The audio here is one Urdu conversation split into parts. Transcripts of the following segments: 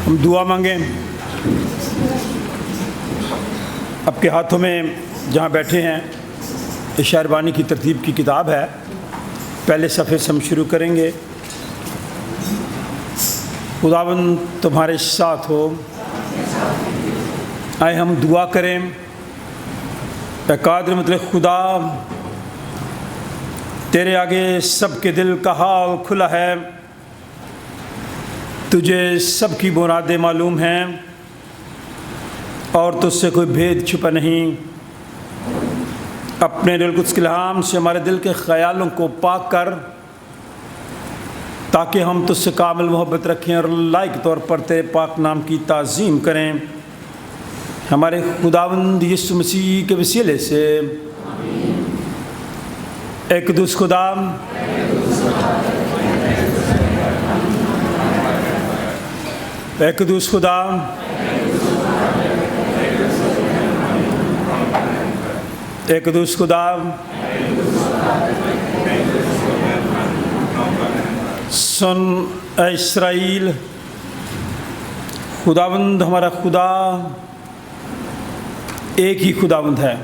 ہم دعا مانگیں۔ آپ کے ہاتھوں میں جہاں بیٹھے ہیں اشعار بانی کی ترتیب کی کتاب ہے، پہلے صفحے سے ہم شروع کریں گے۔ خداوند تمہارے ساتھ ہو، آئے ہم دعا کریں۔ اے قادر مطلق خدا، تیرے آگے سب کے دل کا حال کھلا ہے، تجھے سب کی مرادیں معلوم ہیں اور تجھ سے کوئی بھید چھپا نہیں۔ اپنے روح القدس کے الہام سے ہمارے دل کے خیالوں کو پاک کر، تاکہ ہم تجھ سے کامل محبت رکھیں اور لائق طور پر تیرے پاک نام کی تعظیم کریں۔ ہمارے خداوند یسوع مسیح کے وسیلے سے ایک قدوس خدا، اے قدوس خدا، اے قدوس خدا، سن اے اسرائیل، خداوند ہمارا خدا ایک ہی خداوند ہے۔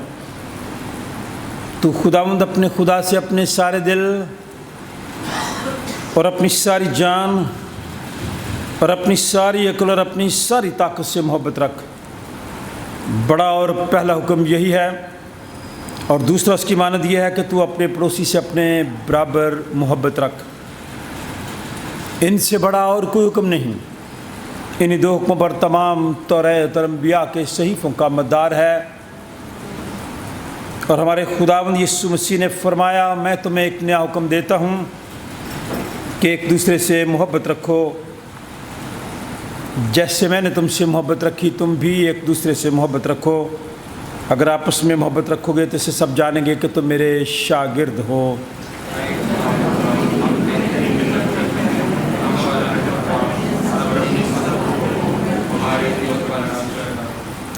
تو خداوند اپنے خدا سے اپنے سارے دل اور اپنی ساری جان اور اپنی ساری عقل اور اپنی ساری طاقت سے محبت رکھ۔ بڑا اور پہلا حکم یہی ہے، اور دوسرا اس کی مانند یہ ہے کہ تو اپنے پڑوسی سے اپنے برابر محبت رکھ۔ ان سے بڑا اور کوئی حکم نہیں۔ انہی دو حکموں پر تمام توریت اور انبیاء کے صحیفوں کا مدار ہے۔ اور ہمارے خداوند یسوع مسیح نے فرمایا، میں تمہیں ایک نیا حکم دیتا ہوں کہ ایک دوسرے سے محبت رکھو۔ جیسے میں نے تم سے محبت رکھی، تم بھی ایک دوسرے سے محبت رکھو۔ اگر آپس میں محبت رکھو گے تو اسے سب جانیں گے کہ تم میرے شاگرد ہو۔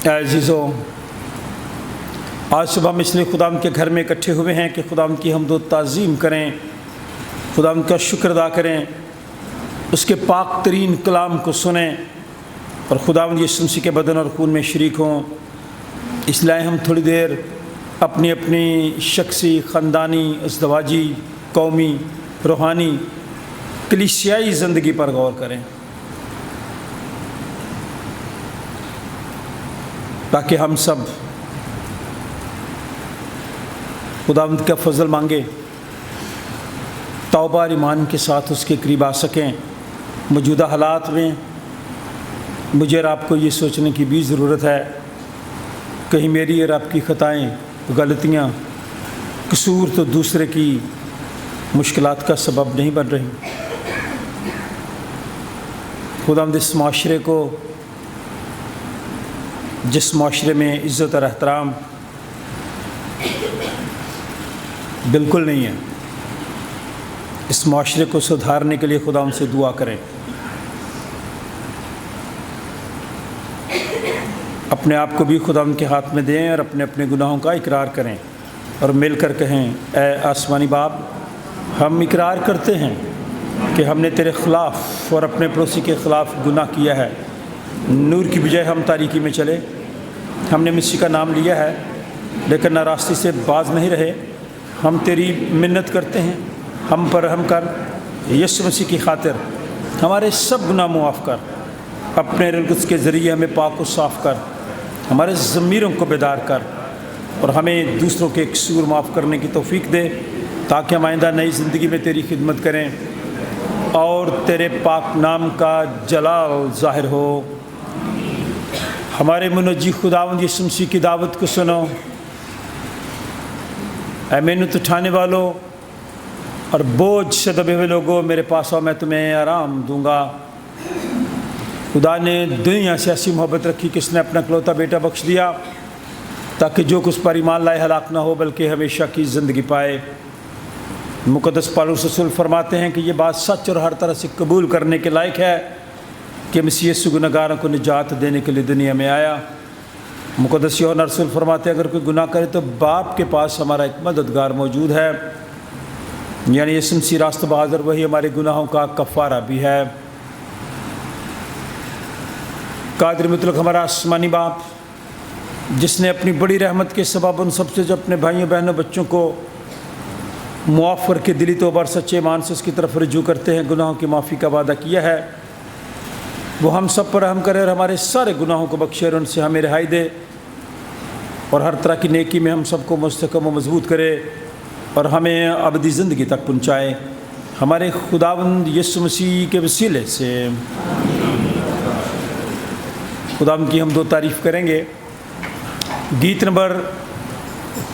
اے عزیزو، آج صبح ہم اس لیے خداوند کے گھر میں اکٹھے ہوئے ہیں کہ خداوند کی حمد و تعظیم کریں، خداوند کا شکر ادا کریں، اس کے پاک ترین کلام کو سنیں اور خداوند یسوع مسیح کے بدن اور خون میں شریک ہوں۔ اس لیے ہم تھوڑی دیر اپنی اپنی شخصی، خاندانی، ازدواجی، قومی، روحانی، کلیسیائی زندگی پر غور کریں، تاکہ ہم سب خداوند کا فضل مانگے، توبہ اور ایمان کے ساتھ اس کے قریب آ سکیں۔ موجودہ حالات میں مجھے اور آپ کو یہ سوچنے کی بھی ضرورت ہے، کہیں میری اور آپ کی خطائیں، غلطیاں، قصور تو دوسرے کی مشکلات کا سبب نہیں بن رہی۔ خداوند اس معاشرے کو، جس معاشرے میں عزت اور احترام بالکل نہیں ہے، اس معاشرے کو سدھارنے کے لیے خداوند سے دعا کریں۔ اپنے آپ کو بھی خداوند کے ہاتھ میں دیں اور اپنے اپنے گناہوں کا اقرار کریں اور مل کر کہیں، اے آسمانی باپ، ہم اقرار کرتے ہیں کہ ہم نے تیرے خلاف اور اپنے پڑوسی کے خلاف گناہ کیا ہے۔ نور کی بجائے ہم تاریکی میں چلے، ہم نے مسیح کا نام لیا ہے لیکن نہ راستے سے باز نہیں رہے۔ ہم تیری منت کرتے ہیں، ہم پر رحم کر، یسوع مسیح کی خاطر ہمارے سب گناہ معاف کر، اپنے روح القدس کے ذریعے ہمیں پاک و صاف کر، ہمارے ضمیروں کو بیدار کر اور ہمیں دوسروں کے قصور معاف کرنے کی توفیق دے، تاکہ ہم آئندہ نئی زندگی میں تیری خدمت کریں اور تیرے پاک نام کا جلال ظاہر ہو۔ ہمارے منجی خداوند یسوع مسیح کی دعوت کو سنو۔ اے محنت اٹھانے والوں اور بوجھ سے دبے ہوئے لوگوں، میرے پاس آؤ، میں تمہیں آرام دوں گا۔ خدا نے دنیا سے ایسی محبت رکھی کہ اس نے اپنا اکلوتا بیٹا بخش دیا، تاکہ جو کچھ پر ایمان لائے ہلاک نہ ہو بلکہ ہمیشہ کی زندگی پائے۔ مقدس پالوس رسول فرماتے ہیں کہ یہ بات سچ اور ہر طرح سے قبول کرنے کے لائق ہے کہ مسیح یسوع گنہگاروں کو نجات دینے کے لیے دنیا میں آیا۔ مقدس یوحنا رسول فرماتے ہیں، اگر کوئی گناہ کرے تو باپ کے پاس ہمارا ایک مددگار موجود ہے، یعنی یسوع مسیح راست بازر، وہی ہمارے گناہوں کا کفارہ بھی ہے۔ قادر مطلق ہمارا آسمانی باپ، جس نے اپنی بڑی رحمت کے سبب ان سب سے جو اپنے بھائیوں بہنوں بچوں کو معاف کر کے دلی توبہ اور سچے ایمان سے اس کی طرف رجوع کرتے ہیں، گناہوں کی معافی کا وعدہ کیا ہے، وہ ہم سب پر رحم کرے اور ہمارے سارے گناہوں کو بخشے اور ان سے ہمیں رہائی دے، اور ہر طرح کی نیکی میں ہم سب کو مستحکم و مضبوط کرے اور ہمیں ابدی زندگی تک پہنچائے، ہمارے خداوند یسوع مسیح کے وسیلے سے۔ خداوند کی ہم دو تعریف کریں گے۔ گیت نمبر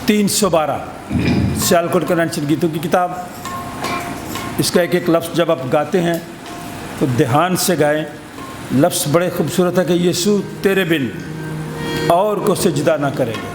312 سیالکوٹ کنونشن گیتوں کی کتاب، اس کا ایک ایک لفظ جب آپ گاتے ہیں تو دھیان سے گائیں۔ لفظ بڑے خوبصورت ہے کہ یسوع تیرے بن اور کو سجدہ نہ کرے گا۔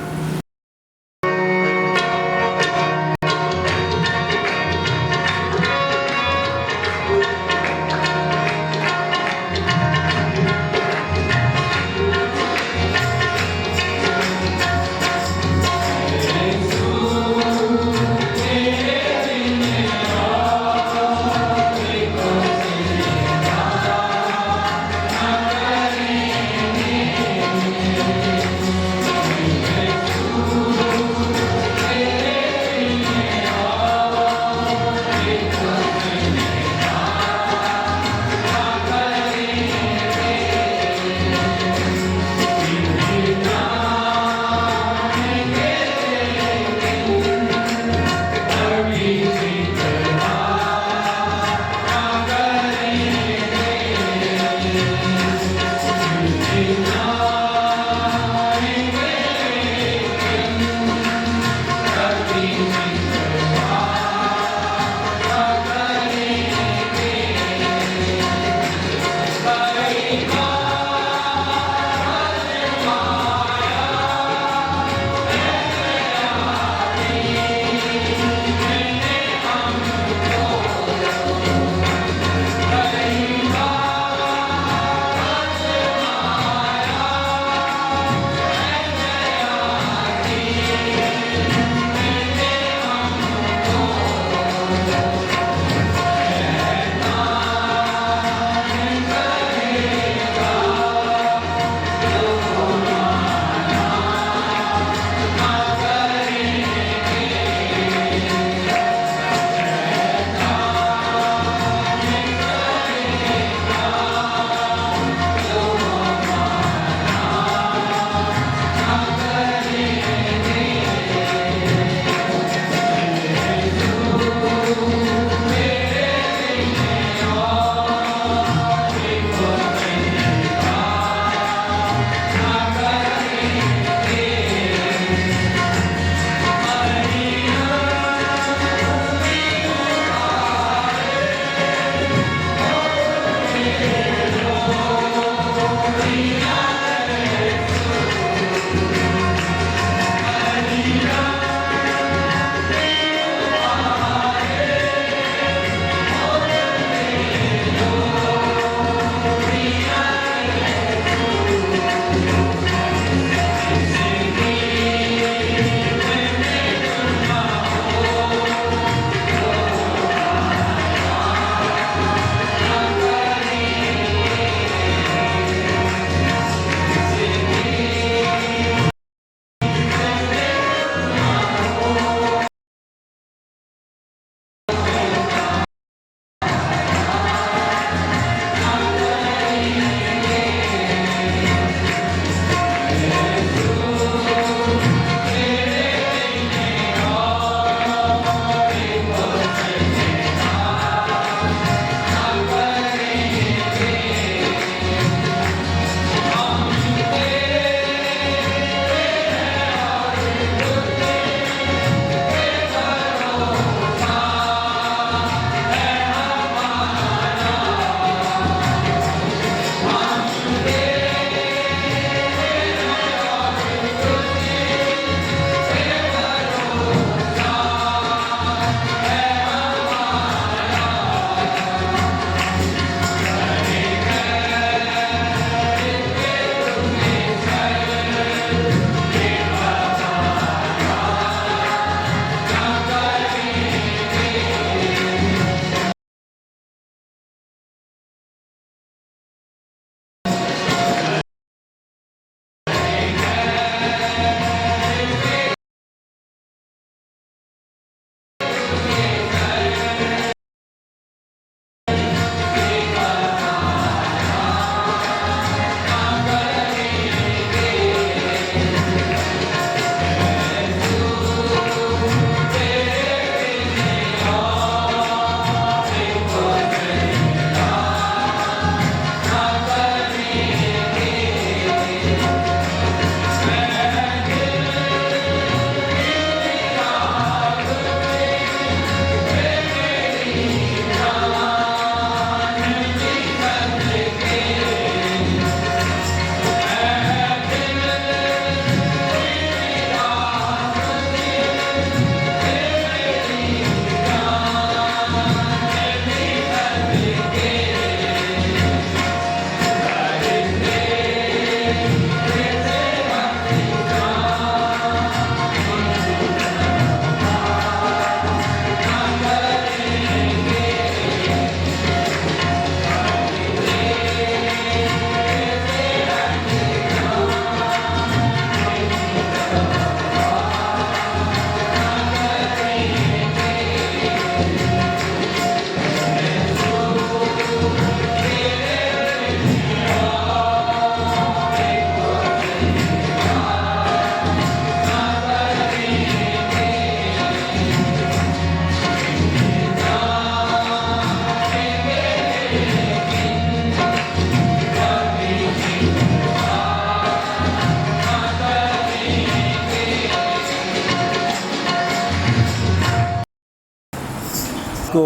کو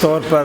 طور پر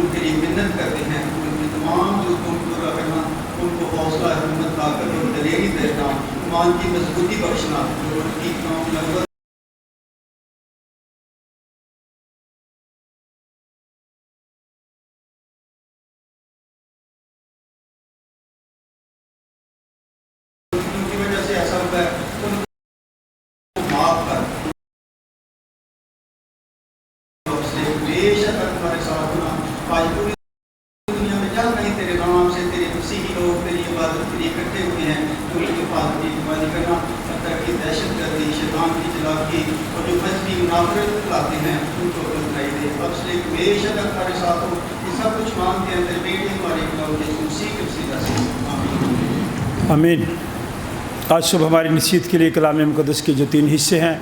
ان کے لیے منت کرتے ہیں، ان کی تمام جو ان کو رکھنا، ان کو حوصلہ ہمت لا کر اور دلیری دینا، ایمان کی مضبوطی بخشنا، اور ان کی کام نبوت کی وجہ سے ایسا ہوتا ہے، ان کو معاف کر بے شک تمہارے ساتھ ہونا آج پوری دنیا میں جہاں کہیں تیرے نام سے تیرے مسیحی لوگ تیری عبادت کے لیے اکٹھے ہوئے ہیں، تو ان کی حفاظت کی حفاظت کرنا، حتیٰ کہ دہشت گردی، شیطان کی چلاکی اور جو مذہبی منافرت لاتے ہیں ان کو بتائی دے، اب سے بے شک تمہارے ساتھ ہو، یہ سب کچھ مانگ کے اندر بیٹے ہمارے خدا یسوع مسیح کے وسیلہ سے آمین۔ آمین۔ آج صبح ہماری نصیحت کے لیے کلام مقدس کے جو 3 حصے ہیں،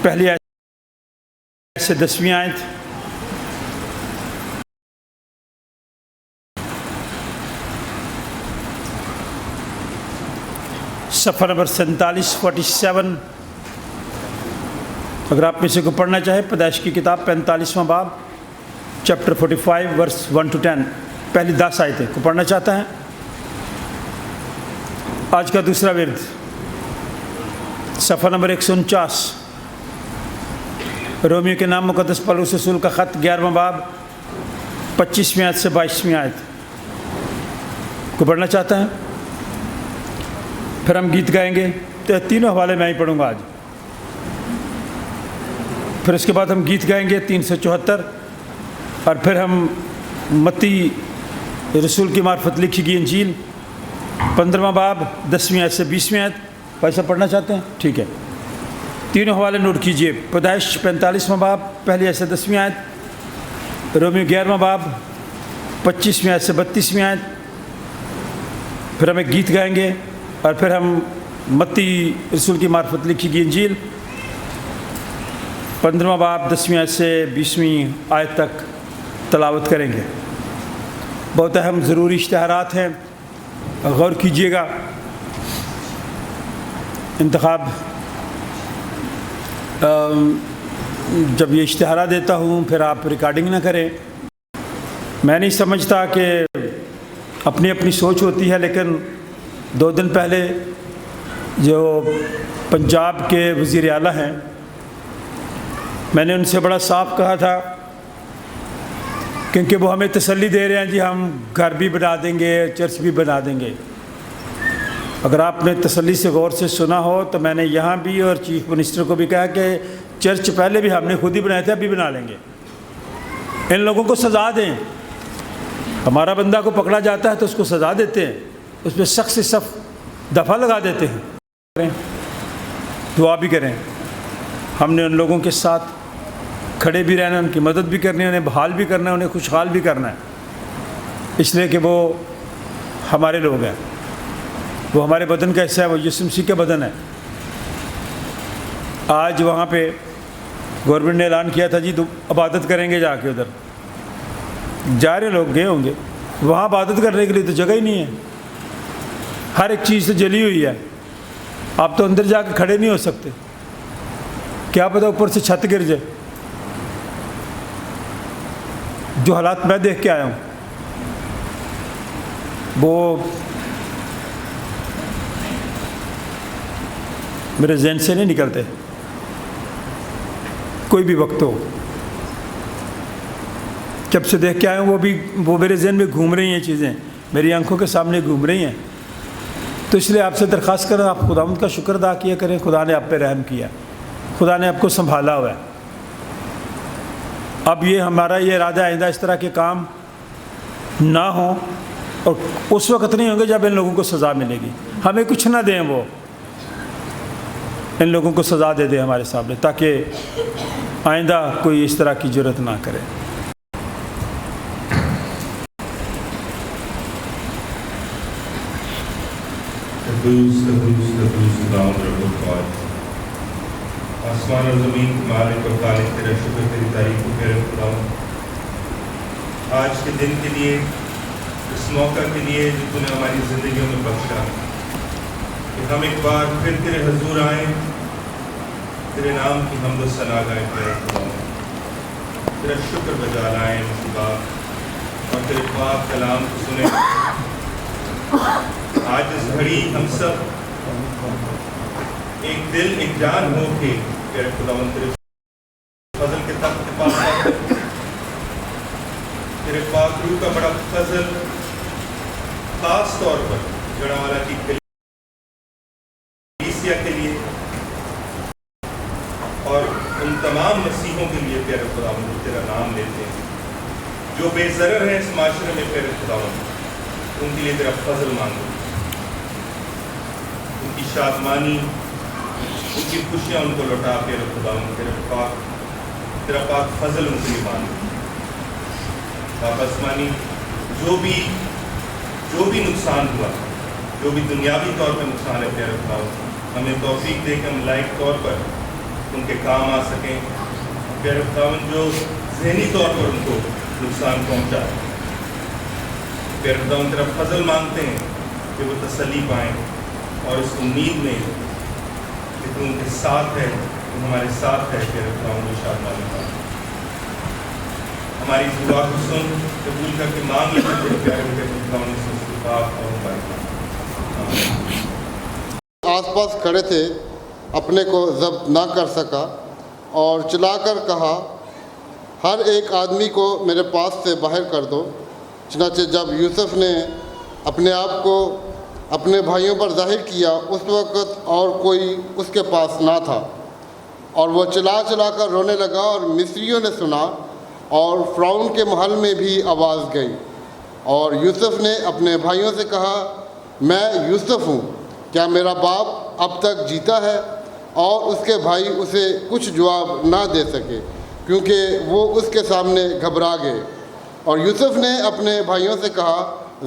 پہلی آیت سے 10ویں آیت، صفحہ نمبر 47 اگر آپ میں سے کو پڑھنا چاہے، پیدائش کی کتاب 45واں باب چیپٹر 45 ورس 1 to 10، پہلی 10 آیتیں کو پڑھنا چاہتا ہے۔ آج کا دوسرا ورد صفحہ نمبر 149، رومیو کے نام مقدس پولس رسول کا خط 11واں باب 25ویں آیت سے 22ویں آیت کو پڑھنا چاہتا ہے۔ پھر ہم گیت گائیں گے، تو تینوں حوالے میں ہی پڑھوں گا آج۔ پھر اس کے بعد ہم گیت گائیں گے 374، اور پھر ہم متی رسول کی معرفت لکھی گئی انجیل 15واں باب 10ویں آیت سے 20ویں آیت۔ ایسا پڑھنا چاہتے ہیں؟ ٹھیک ہے، تینوں حوالے نوٹ کیجئے۔ پیدائش 45واں باب پہلی آیت سے 10ویں آیت، رومیو 11واں باب 25ویں آیت سے 32ویں آیت، پھر ہم ایک گیت گائیں گے، اور پھر ہم متی رسول کی معرفت لکھی گئی انجیل 15واں باب 10ویں آیت سے 20ویں آیت تک تلاوت کریں گے۔ بہت اہم ضروری اشتہارات ہیں، غور کیجیے گا۔ انتخاب جب یہ اشتہارات دیتا ہوں پھر آپ ریکارڈنگ نہ کریں۔ میں نہیں سمجھتا کہ اپنی اپنی سوچ ہوتی ہے، لیکن 2 دن پہلے جو پنجاب کے وزیر اعلیٰ ہیں، میں نے ان سے بڑا صاف کہا تھا، کیونکہ وہ ہمیں تسلی دے رہے ہیں جی ہم گھر بھی بنا دیں گے، چرچ بھی بنا دیں گے۔ اگر آپ نے تسلی سے غور سے سنا ہو تو میں نے یہاں بھی اور چیف منسٹر کو بھی کہا کہ چرچ پہلے بھی ہم نے خود ہی بنائے تھے، اب بھی بنا لیں گے۔ ان لوگوں کو سزا دیں۔ ہمارا بندہ کو پکڑا جاتا ہے تو اس کو سزا دیتے ہیں، اس پہ سخت سے سخت دفعہ لگا دیتے ہیں۔ دعا بھی کریں، ہم نے ان لوگوں کے ساتھ کھڑے بھی رہنا، ان کی مدد بھی کرنی ہے، انہیں بحال بھی کرنا ہے، انہیں خوشحال بھی کرنا ہے، اس لیے کہ وہ ہمارے لوگ ہیں، وہ ہمارے بدن کا حصہ ہے، وہ یسوع مسیح کا بدن ہے۔ آج وہاں پہ گورنمنٹ نے اعلان کیا تھا جی عبادت کریں گے، جا کے ادھر جا رہے لوگ گئے ہوں گے، وہاں عبادت کرنے کے لیے تو جگہ ہی نہیں ہے، ہر ایک چیز سے جلی ہوئی ہے، آپ تو اندر جا کے کھڑے نہیں ہو سکتے، کیا پتہ اوپر سے چھت گر جائے۔ جو حالات میں دیکھ کے آیا ہوں وہ میرے ذہن سے نہیں نکلتے، کوئی بھی وقت ہو جب سے دیکھ کے آیا ہوں وہ میرے ذہن میں گھوم رہی ہیں، چیزیں میری آنکھوں کے سامنے گھوم رہی ہیں۔ تو اس لیے آپ سے درخواست کریں، آپ خداوند کا شکر ادا کیا کریں، خدا نے آپ پہ رحم کیا، خدا نے آپ کو سنبھالا ہوا ہے۔ اب یہ ہمارا یہ ارادہ آئندہ اس طرح کے کام نہ ہوں، اور اس وقت نہیں ہوں گے جب ان لوگوں کو سزا ملے گی۔ ہمیں کچھ نہ دیں، وہ ان لوگوں کو سزا دے دیں ہمارے سامنے، تاکہ آئندہ کوئی اس طرح کی جرات نہ کرے۔ آسمان اور زمین مالک اور خالق تیرا شکر، تیری تعریف و خیر خداوند، آج کے دن کے لیے، اس موقع کے لیے جو تو نے ہماری زندگیوں میں بخشا، کہ ہم ایک بار پھر تیرے حضور آئیں، تیرے نام کی حمد و ثنا گائیں پیارے خدا، تیرا شکر بجا لائیں مصیبات اور تیرے پاک کلام کو سنیں۔ آج اس گھڑی ہم سب ایک دل ایک جان ہو کے پیارے خداوند تیرے فضل کے تخت کے پاس آتے ہیں۔ تیرے پاک روح کا بڑا فضل خاص طور پر جڑاوالا کی کلیسیا کے لیے اور ان تمام مسیحوں کے لیے پیارے خداوند جو تیرا نام لیتے ہیں، جو بے ضرر ہیں اس معاشرے میں پیارے خداوند، ان کے لیے تیرا فضل مانگو، ان کی شادمانی، ان کی خوشیاں ان کو لوٹا پیارے خداوند، تیرا پاک فضل ان کے لیے مانگو۔ باپ آسمانی، جو بھی نقصان ہوا، جو بھی دنیاوی طور پر نقصان ہے پیارے خداوند، ہمیں توفیق دے کہ ہم لائق طور پر ان کے کام آ سکیں۔ پیارے خداوند، جو ذہنی طور پر ان کو نقصان پہنچا، پیارے خداوند تیرا فضل مانگتے ہیں کہ وہ تسلی پائیں اور اس امید میں کہ تو ان کے ساتھ ہے، تو ہمارے ساتھ ہے پیارے خداوند، وہ شادمانی پائیں۔ ہماری اس دعا کو سن، قبول کر کے مانگ لیتے ہیں پیارے خداوند سے اس کی پاک اور مبارک۔ آس پاس کھڑے تھے، اپنے کو ضبط نہ کر سکا اور چلا کر کہا، ہر ایک آدمی کو میرے پاس سے باہر کر دو۔ چنانچہ جب یوسف نے اپنے آپ کو اپنے بھائیوں پر ظاہر کیا، اس وقت اور کوئی اس کے پاس نہ تھا، اور وہ چلا کر رونے لگا، اور مصریوں نے سنا اور فرعون کے محل میں بھی آواز گئی۔ اور یوسف نے اپنے بھائیوں سے کہا، میں یوسف ہوں، کیا میرا باپ اب تک جیتا ہے؟ اور اس کے بھائی اسے کچھ جواب نہ دے سکے، کیونکہ وہ اس کے سامنے گھبرا گئے۔ اور یوسف نے اپنے بھائیوں سے کہا،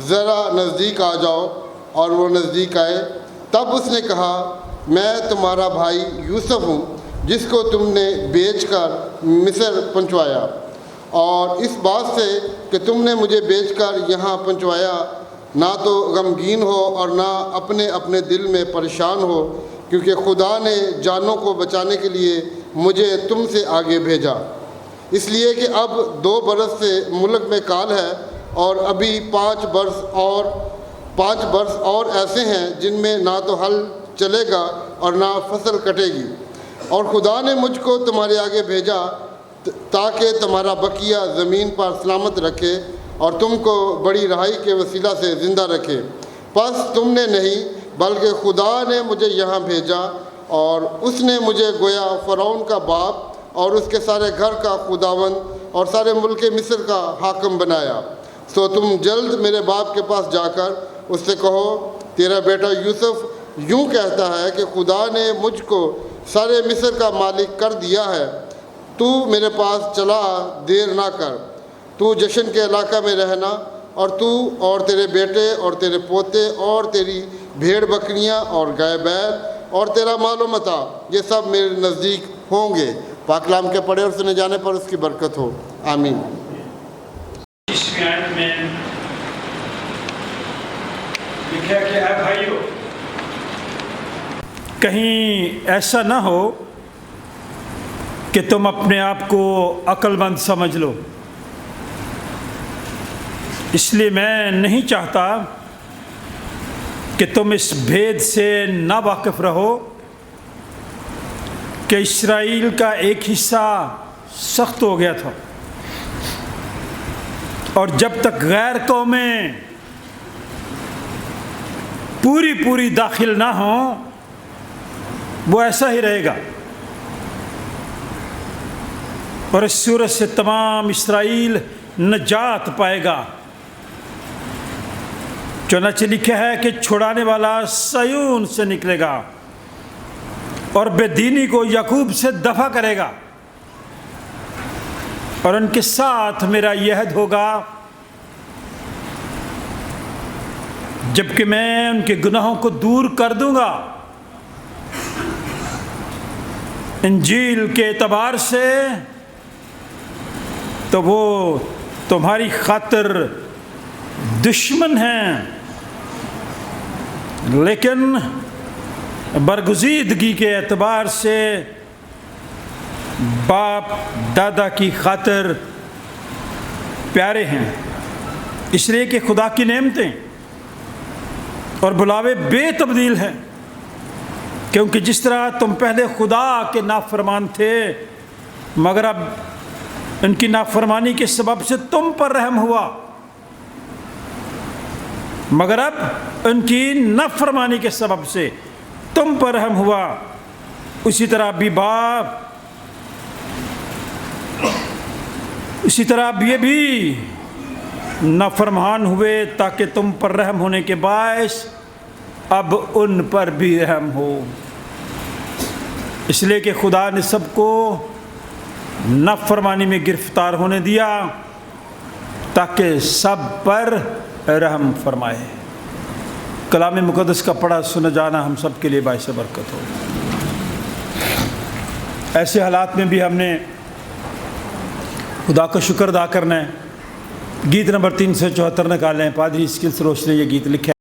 ذرا نزدیک آ جاؤ، اور وہ نزدیک آئے۔ تب اس نے کہا، میں تمہارا بھائی یوسف ہوں، جس کو تم نے بیچ کر مصر پہنچوایا، اور اس بات سے کہ تم نے مجھے بیچ کر یہاں پہنچوایا، نہ تو غمگین ہو اور نہ اپنے دل میں پریشان ہو، کیونکہ خدا نے جانوں کو بچانے کے لیے مجھے تم سے آگے بھیجا، اس لیے کہ اب 2 برس سے ملک میں کال ہے، اور ابھی 5 برس اور ایسے ہیں جن میں نہ تو ہل چلے گا اور نہ فصل کٹے گی، اور خدا نے مجھ کو تمہارے آگے بھیجا تاکہ تمہارا بقیہ زمین پر سلامت رکھے اور تم کو بڑی رہائی کے وسیلہ سے زندہ رکھے۔ پس تم نے نہیں بلکہ خدا نے مجھے یہاں بھیجا، اور اس نے مجھے گویا فرعون کا باپ اور اس کے سارے گھر کا خداوند اور سارے ملک مصر کا حاکم بنایا۔ سو تم جلد میرے باپ کے پاس جا کر اس سے کہو، تیرا بیٹا یوسف یوں کہتا ہے کہ خدا نے مجھ کو سارے مصر کا مالک کر دیا ہے، تو میرے پاس چلا، دیر نہ کر، تو جشن کے علاقہ میں رہنا، اور تو اور تیرے بیٹے اور تیرے پوتے اور تیری بھیڑ بکریاں اور گائے بیل اور تیرا مال و متاع، یہ سب میرے نزدیک ہوں گے۔ پاک کلام کے پڑھے اور سنے جانے پر اس کی برکت ہو، آمین۔ اس آیت میں لکھا کہ اے بھائیو، کہیں ایسا نہ ہو کہ تم اپنے آپ کو عقل مند سمجھ لو، اس لیے میں نہیں چاہتا کہ تم اس بھید سے نا واقف رہو کہ اسرائیل کا ایک حصہ سخت ہو گیا تھا، اور جب تک غیر قومیں پوری داخل نہ ہوں وہ ایسا ہی رہے گا، اور اس صورت سے تمام اسرائیل نجات پائے گا۔ چنانچہ لکھا ہے کہ چھڑانے والا صیون سے نکلے گا اور بے دینی کو یعقوب سے دفع کرے گا، اور ان کے ساتھ میرا یہ عہد ہوگا، جبکہ میں ان کے گناہوں کو دور کر دوں گا۔ انجیل کے اعتبار سے تو وہ تمہاری خاطر دشمن ہیں، لیکن برگزیدگی کے اعتبار سے باپ دادا کی خاطر پیارے ہیں، اس لیے کہ خدا کی نعمتیں اور بلاوے بے تبدیل ہیں، کیونکہ جس طرح تم پہلے خدا کے نافرمان تھے مگر اب ان کی نافرمانی کے سبب سے تم پر رحم ہوا، مگر اب ان کی نافرمانی کے سبب سے تم پر رحم ہوا، اسی طرح اب یہ بھی نافرمان ہوئے تاکہ تم پر رحم ہونے کے باعث اب ان پر بھی رحم ہو، اس لیے کہ خدا نے سب کو نافرمانی میں گرفتار ہونے دیا تاکہ سب پر رحم فرمائے۔ کلام مقدس کا پڑھا سنا جانا ہم سب کے لیے باعث برکت ہو۔ ایسے حالات میں بھی ہم نے خدا کا شکر ادا کرنا ہے۔ گیت نمبر 374 نکالیں، پادری اسکل سروش نے یہ گیت لکھا ہے۔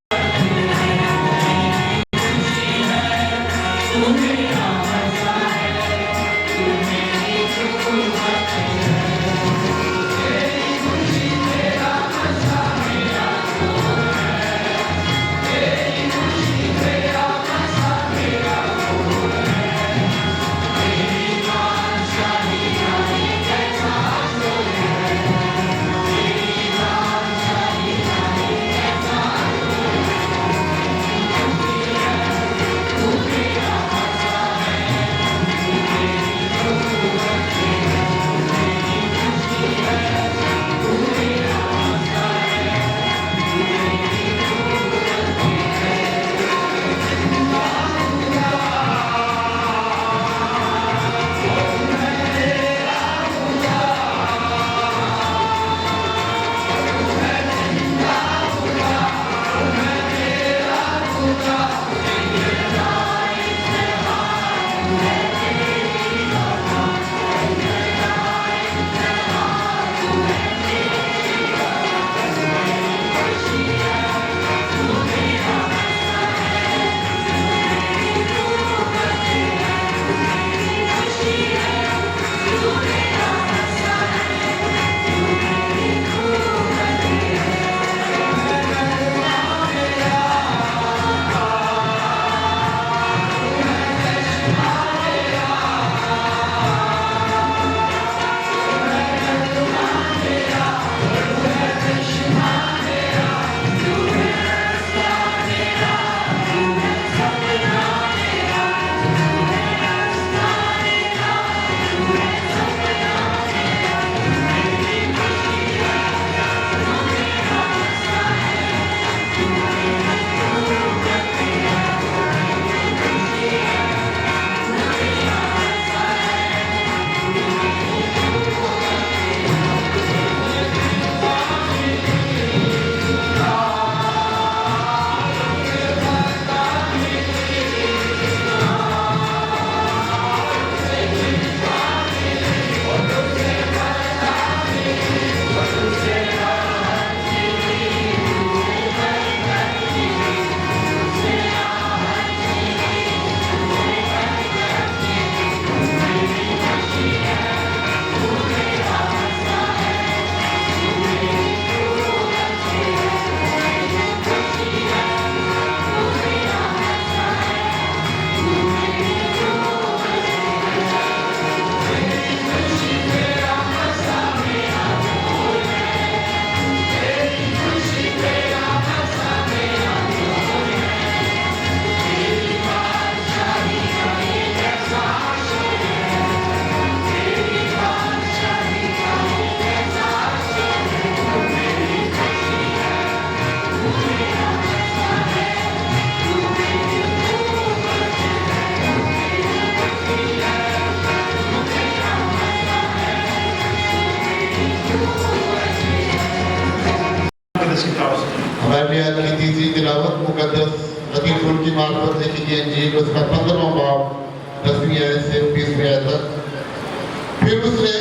ہمارے آج کی تیسری تلاوت مقدس حدیث ان کی معرفت سے کی انجیل اس کا 15واں باب 10ویں آیت سے 20ویں آیت تک۔ پھر اس نے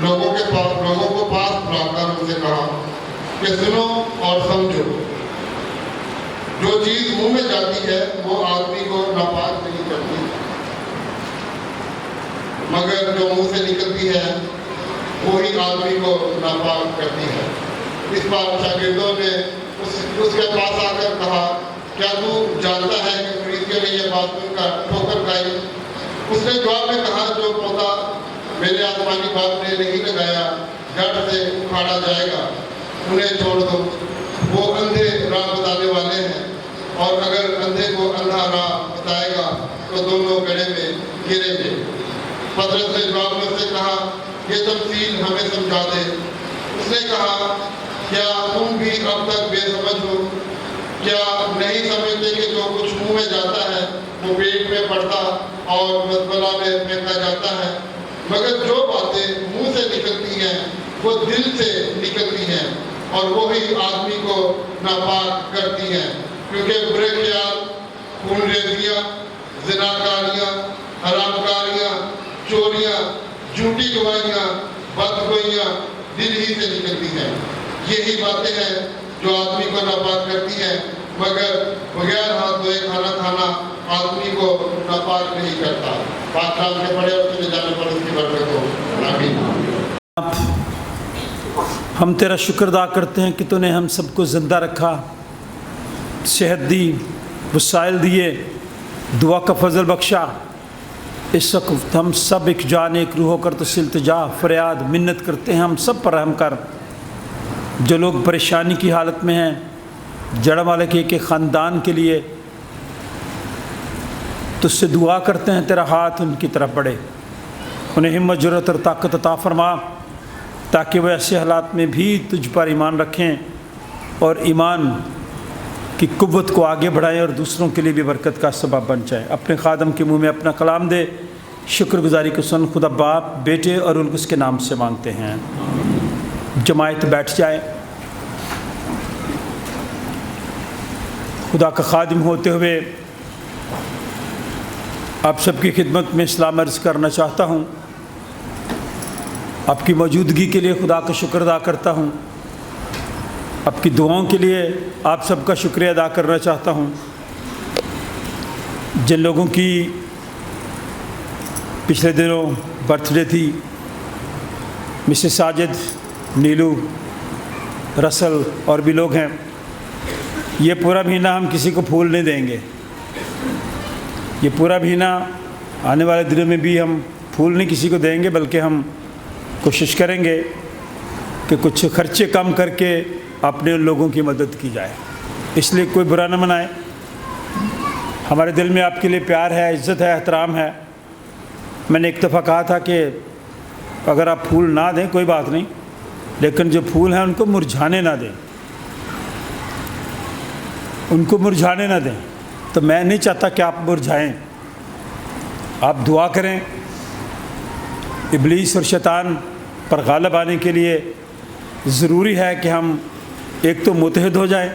لوگوں کو پاس بلا کر ان سے کہا کہ سنو اور سمجھو، جو چیز منہ میں جاتی ہے وہ آدمی کو ناپاک نہیں کرتی، مگر جو منہ سے نکلتی ہے وہی آدمی کو ناپاک کرتی ہے۔ اس بار شاگردوں نے اس کے پاس آ کر کہا، کیا تو جانتا ہے کہ فریسیوں نے یہ بات سن کر ٹھوکر کھائی؟ اس نے جواب میں کہا، جو پودا میرے آسمانی باپ نے نہیں لگایا جڑ سے اکھاڑا جائے گا، انہیں چھوڑ دو، وہ اندھے راہ بتانے والے ہیں، اور اگر اندھے کو اندھا راہ بتائے گا تو دونوں گڑھے میں گریں گے۔ پطرس نے جواب میں اس سے کہا، یہ تفصیل ہمیں سمجھا دے۔ اس نے کہا، کیا تم بھی اب تک بے سمجھ ہو؟ کیا نہیں سمجھتے کہ جو کچھ منہ میں جاتا ہے وہ پیٹ میں پڑتا اور مزبلہ میں پھینکا جاتا ہے؟ مگر جو باتیں منہ سے نکلتی ہیں وہ دل سے نکلتی ہیں، اور وہی آدمی کو ناپاک کرتی ہیں، کیونکہ برے خیال، خون ریزیاں، زناکاریاں، حرام کاریاں، چوریاں، جھوٹی گواہیاں، بدگوئیاں دل ہی سے نکلتی ہیں۔ یہی باتیں ہیں جو آدمی کو ناپاک کرتی ہیں، مگر بغیر ہاتھ دھوئے کھانا کھانا آدمی کو ناپاک نہیں کرتا۔ پاک کلام کے پڑھے اور چلے جانے پر اس کی برکت ہو، آمین۔ ہم تیرا شکر ادا کرتے ہیں کہ تو نے ہم سب کو زندہ رکھا، صحت دی، وسائل دیے، دعا کا فضل بخشا۔ اس وقت ہم سب ایک جان ایک روح ہو کر تو التجا فریاد منت کرتے ہیں، ہم سب پر رحم کر۔ جو لوگ پریشانی کی حالت میں ہیں، جڑ والے کے ایک خاندان کے لیے تجھ سے دعا کرتے ہیں، تیرا ہاتھ ان کی طرف بڑھے، انہیں ہمت جرأت اور طاقت عطا فرما، تاکہ وہ ایسے حالات میں بھی تجھ پر ایمان رکھیں اور ایمان کی قوت کو آگے بڑھائیں اور دوسروں کے لیے بھی برکت کا سبب بن جائیں۔ اپنے خادم کے منہ میں اپنا کلام دے، شکر گزاری کو سن، خدا باپ، بیٹے اور اس کے نام سے مانگتے ہیں۔ جماعت بیٹھ جائے۔ خدا کا خادم ہوتے ہوئے آپ سب کی خدمت میں اسلام عرض کرنا چاہتا ہوں۔ آپ کی موجودگی کے لیے خدا کا شکر ادا کرتا ہوں، آپ کی دعاؤں کے لیے آپ سب کا شکریہ ادا کرنا چاہتا ہوں۔ جن لوگوں کی پچھلے دنوں برتھ ڈے تھی، مسز ساجد، نیلو، رسل اور بھی لوگ ہیں، یہ پورا مہینہ ہم کسی کو پھول نہیں دیں گے۔ یہ پورا مہینہ آنے والے دنوں میں بھی ہم پھول نہیں کسی کو دیں گے، بلکہ ہم کوشش کریں گے کہ کچھ خرچے کم کر کے اپنے ان لوگوں کی مدد کی جائے۔ اس لیے کوئی برا نہ منائے، ہمارے دل میں آپ کے لیے پیار ہے، عزت ہے، احترام ہے۔ میں نے ایک دفعہ کہا تھا کہ اگر آپ پھول نہ دیں کوئی بات نہیں، لیکن جو پھول ہیں ان کو مرجھانے نہ دیں، ان کو مرجھانے نہ دیں۔ تو میں نہیں چاہتا کہ آپ مرجھائیں، آپ دعا کریں۔ ابلیس اور شیطان پر غالب آنے کے لیے ضروری ہے کہ ہم ایک تو متحد ہو جائیں۔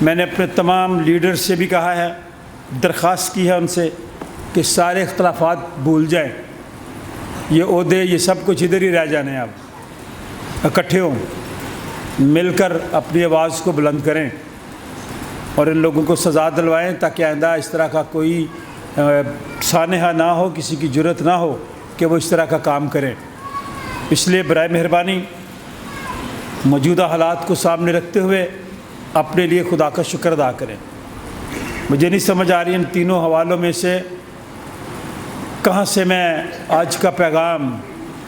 میں نے اپنے تمام لیڈرز سے بھی کہا ہے، درخواست کی ہے ان سے کہ سارے اختلافات بھول جائیں، یہ عہدے یہ سب کچھ ادھر ہی رہ جانے ہیں، اب اکٹھے ہوں، مل کر اپنی آواز کو بلند کریں اور ان لوگوں کو سزا دلوائیں، تاکہ آئندہ اس طرح کا کوئی سانحہ نہ ہو، کسی کی جرأت نہ ہو کہ وہ اس طرح کا کام کریں۔ اس لیے برائے مہربانی موجودہ حالات کو سامنے رکھتے ہوئے اپنے لیے خدا کا شکر ادا کریں۔ مجھے نہیں سمجھ آ رہی ان تینوں حوالوں میں سے کہاں سے میں آج کا پیغام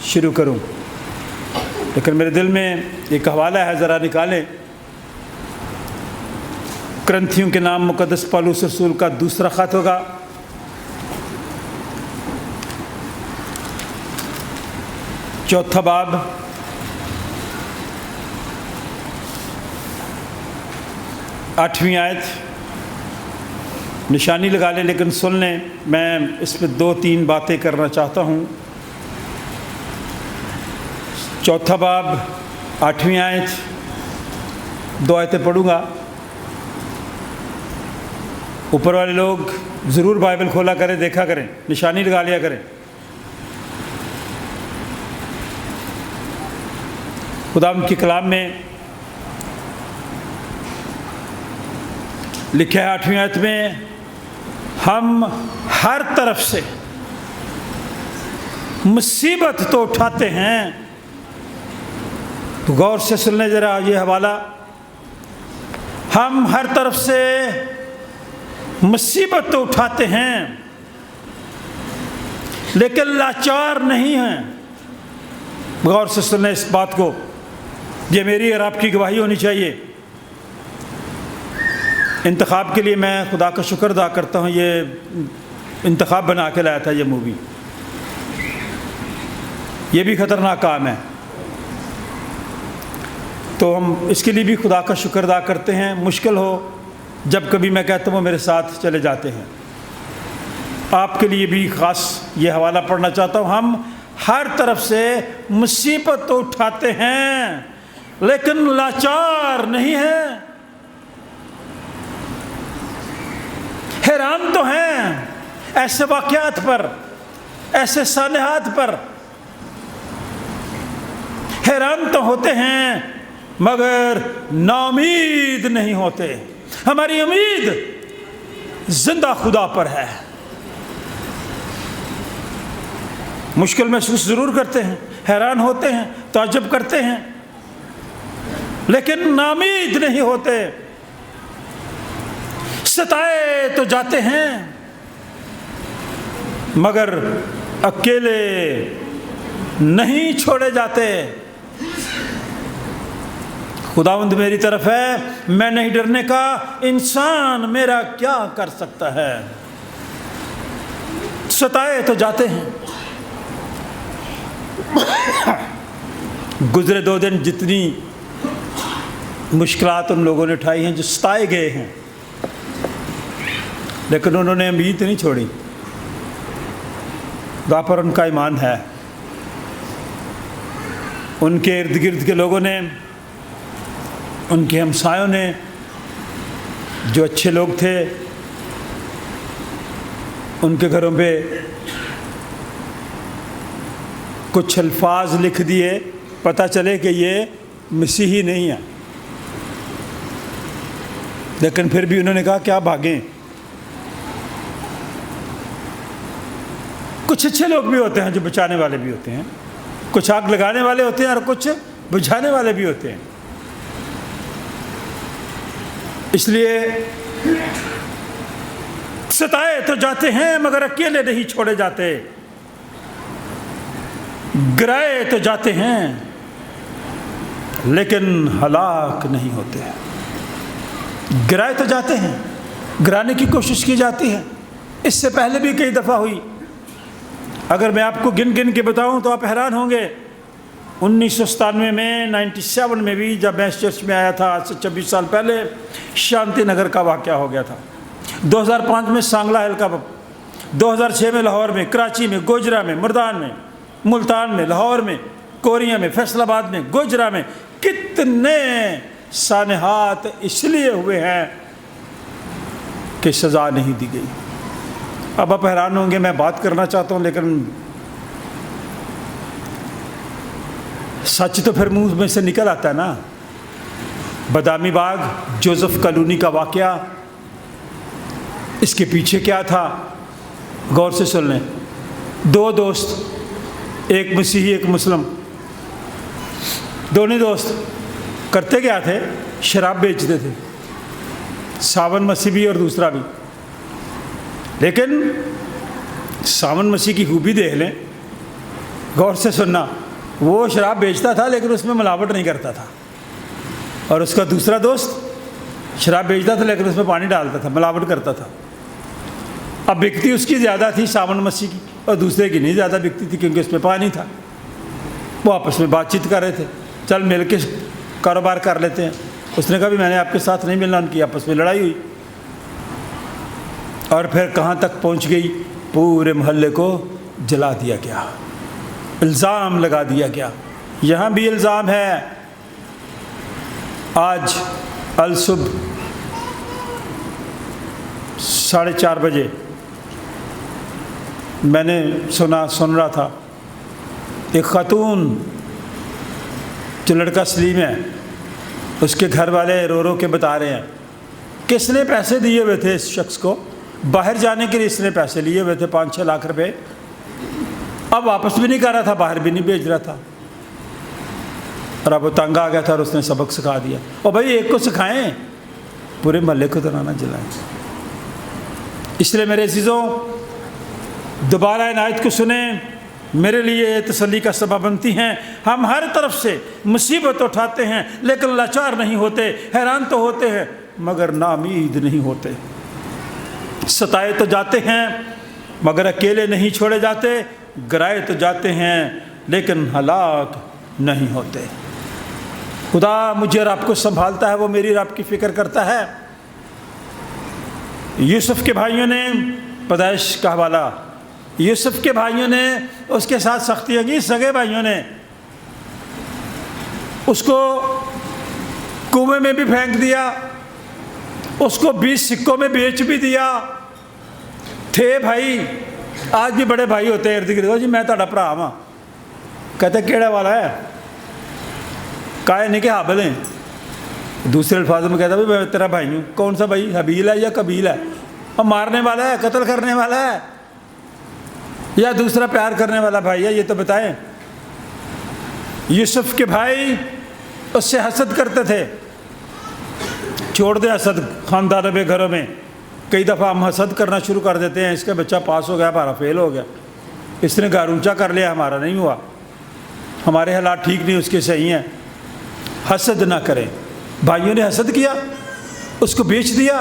شروع کروں، لیکن میرے دل میں ایک حوالہ ہے، ذرا نکالیں۔ کرنتھیوں کے نام مقدس پالوس رسول کا دوسرا خط ہوگا، چوتھا باب، 8ویں آیت۔ نشانی لگا لیں لیکن سن لیں، میں اس پہ 2-3 باتیں کرنا چاہتا ہوں۔ چوتھا باب، 8ویں آیت، 2 آیتیں پڑھوں گا۔ اوپر والے لوگ ضرور بائبل کھولا کریں، دیکھا کریں، نشانی لگا لیا کریں۔ خدا ان کے کلام میں لکھا ہے 8ویں آیت میں، ہم ہر طرف سے مصیبت تو اٹھاتے ہیں. تو غور سے سن لیں ذرا یہ حوالہ. ہم ہر طرف سے مصیبت تو اٹھاتے ہیں لیکن لاچار نہیں ہیں. غور سے سن لیں اس بات کو، یہ میری اور آپ کی گواہی ہونی چاہیے. انتخاب کے لیے میں خدا کا شکر ادا کرتا ہوں، یہ انتخاب بنا کے لایا تھا یہ مووی. یہ بھی خطرناک کام ہے، تو ہم اس کے لیے بھی خدا کا شکر ادا کرتے ہیں. مشکل ہو جب کبھی میں کہتا ہوں وہ میرے ساتھ چلے جاتے ہیں. آپ کے لیے بھی خاص یہ حوالہ پڑھنا چاہتا ہوں. ہم ہر طرف سے مصیبت تو اٹھاتے ہیں لیکن لاچار نہیں ہیں. حیران تو ہیں ایسے واقعات پر، ایسے سانحات پر، حیران تو ہوتے ہیں مگر ناامید نہیں ہوتے. ہماری امید زندہ خدا پر ہے. مشکل محسوس ضرور کرتے ہیں، حیران ہوتے ہیں، تعجب کرتے ہیں، لیکن ناامید نہیں ہوتے. ستائے تو جاتے ہیں مگر اکیلے نہیں چھوڑے جاتے. خداوند میری طرف ہے، میں نہیں ڈرنے کا، انسان میرا کیا کر سکتا ہے. ستائے تو جاتے ہیں. گزرے 2 دن جتنی مشکلات ان لوگوں نے اٹھائی ہیں، جو ستائے گئے ہیں، لیکن انہوں نے امید نہیں چھوڑی. خدا پر ان کا ایمان ہے. ان کے ارد گرد کے لوگوں نے، ان کے ہمسایوں نے، جو اچھے لوگ تھے، ان کے گھروں پہ کچھ الفاظ لکھ دیے، پتہ چلے کہ یہ مسیحی نہیں ہے، لیکن پھر بھی انہوں نے کہا کیا بھاگیں. کچھ اچھے لوگ بھی ہوتے ہیں جو بچانے والے بھی ہوتے ہیں، کچھ آگ لگانے والے ہوتے ہیں اور کچھ بجھانے والے بھی ہوتے ہیں. اس لیے ستائے تو جاتے ہیں مگر اکیلے نہیں چھوڑے جاتے. گرائے تو جاتے ہیں لیکن ہلاک نہیں ہوتے. گرائے تو جاتے ہیں، گرانے کی کوشش کی جاتی ہے. اس سے پہلے بھی کئی دفعہ ہوئی. اگر میں آپ کو گن گن کے بتاؤں تو آپ حیران ہوں گے. 1997 میں، 97 میں بھی جب میں اس چرچ میں آیا تھا، آج سے 26 سال پہلے، شانتی نگر کا واقعہ ہو گیا تھا. 2005 میں سانگلہ ہیل کا، 2006 میں لاہور میں، کراچی میں، گوجرا میں، مردان میں، ملتان میں، لاہور میں، کوریا میں، فیصل آباد میں، گوجرا میں. کتنے سانحات اس لیے ہوئے ہیں کہ سزا نہیں دی گئی. اب آپ حیران ہوں گے، میں بات کرنا چاہتا ہوں لیکن سچ تو پھر منہ میں سے نکل آتا ہے نا. بادامی باغ، جوزف کالونی کا واقعہ، اس کے پیچھے کیا تھا؟ غور سے سن لیں. 2 دوست، ایک مسیحی ایک مسلم، دونوں دوست کرتے کیا تھے؟ شراب بیچتے تھے. ساون مسیح بھی اور دوسرا بھی. لیکن ساون مسیح کی خوبی دیکھ لیں، غور سے سننا. وہ شراب بیچتا تھا لیکن اس میں ملاوٹ نہیں کرتا تھا، اور اس کا دوسرا دوست شراب بیچتا تھا لیکن اس میں پانی ڈالتا تھا، ملاوٹ کرتا تھا. اب بکتی اس کی زیادہ تھی ساون مسیح کی، اور دوسرے کی نہیں زیادہ بکتی تھی کیونکہ اس میں پانی تھا. وہ آپس میں بات چیت کر رہے تھے، چل مل کے کاروبار کر لیتے ہیں. اس نے کہا بھی میں نے آپ کے ساتھ نہیں ملنا. ان کی آپس میں لڑائی ہوئی اور پھر کہاں تک پہنچ گئی؟ پورے محلے کو جلا دیا گیا، الزام لگا دیا گیا. یہاں بھی الزام ہے. آج الصبح 4:30 بجے میں نے سن رہا تھا، ایک خاتون جو لڑکا سلیم ہے، اس کے گھر والے رو رو کے بتا رہے ہیں کس نے پیسے دیے ہوئے تھے اس شخص کو؟ باہر جانے کے لیے اس نے پیسے لیے ہوئے تھے 5-6 لاکھ روپے، اب واپس بھی نہیں کر رہا تھا، باہر بھی نہیں بھیج رہا تھا، اور اب وہ تنگ آ گیا تھا اور اس نے سبق سکھا دیا۔ اور بھائی ایک کو سکھائیں، پورے محلے کو تو نہ جلائیں۔ اس لیے میرے عزیزوں، دوبارہ ان آیت کو سنیں، میرے لیے تسلی کا سبب بنتی ہیں۔ ہم ہر طرف سے مصیبت اٹھاتے ہیں لیکن لاچار نہیں ہوتے، حیران تو ہوتے ہیں مگر ناامید نہیں ہوتے، ستائے تو جاتے ہیں مگر اکیلے نہیں چھوڑے جاتے، گرائے تو جاتے ہیں لیکن ہلاک نہیں ہوتے۔ خدا مجھے اور آپ کو سنبھالتا ہے، وہ میری اور آپ کی فکر کرتا ہے۔ یوسف کے بھائیوں نے پیدائش کا حوالہ، یوسف کے بھائیوں نے اس کے ساتھ سختیاں کی، سگے بھائیوں نے اس کو کنویں میں بھی پھینک دیا، اس کو 20 سکوں میں بیچ بھی دیا۔ تھے بھائی، آج بھی بڑے بھائی ہوتے ہیں ارد گرد، جی میں تہاڈا بھرا ہاں، کہتے کیڑے والا ہے، کائے نہیں کہ حابل ہیں، دوسرے الفاظوں میں کہتا ہے میں تیرا بھائی ہوں۔ کون سا بھائی، حبیل ہے یا قبیل ہے؟ اور مارنے والا ہے، قتل کرنے والا ہے، یا دوسرا پیار کرنے والا بھائی ہے؟ یہ تو بتائیں۔ یوسف کے بھائی اس سے حسد کرتے تھے، چھوڑ دے حسد خاندانوں میں، گھروں میں۔ کئی دفعہ ہم حسد کرنا شروع کر دیتے ہیں، اس کا بچہ پاس ہو گیا، ہمارا فیل ہو گیا، اس نے گھر اونچا کر لیا، ہمارا نہیں ہوا، ہمارے حالات ٹھیک نہیں، اس کے صحیح ہیں۔ حسد نہ کریں۔ بھائیوں نے حسد کیا، اس کو بیچ دیا۔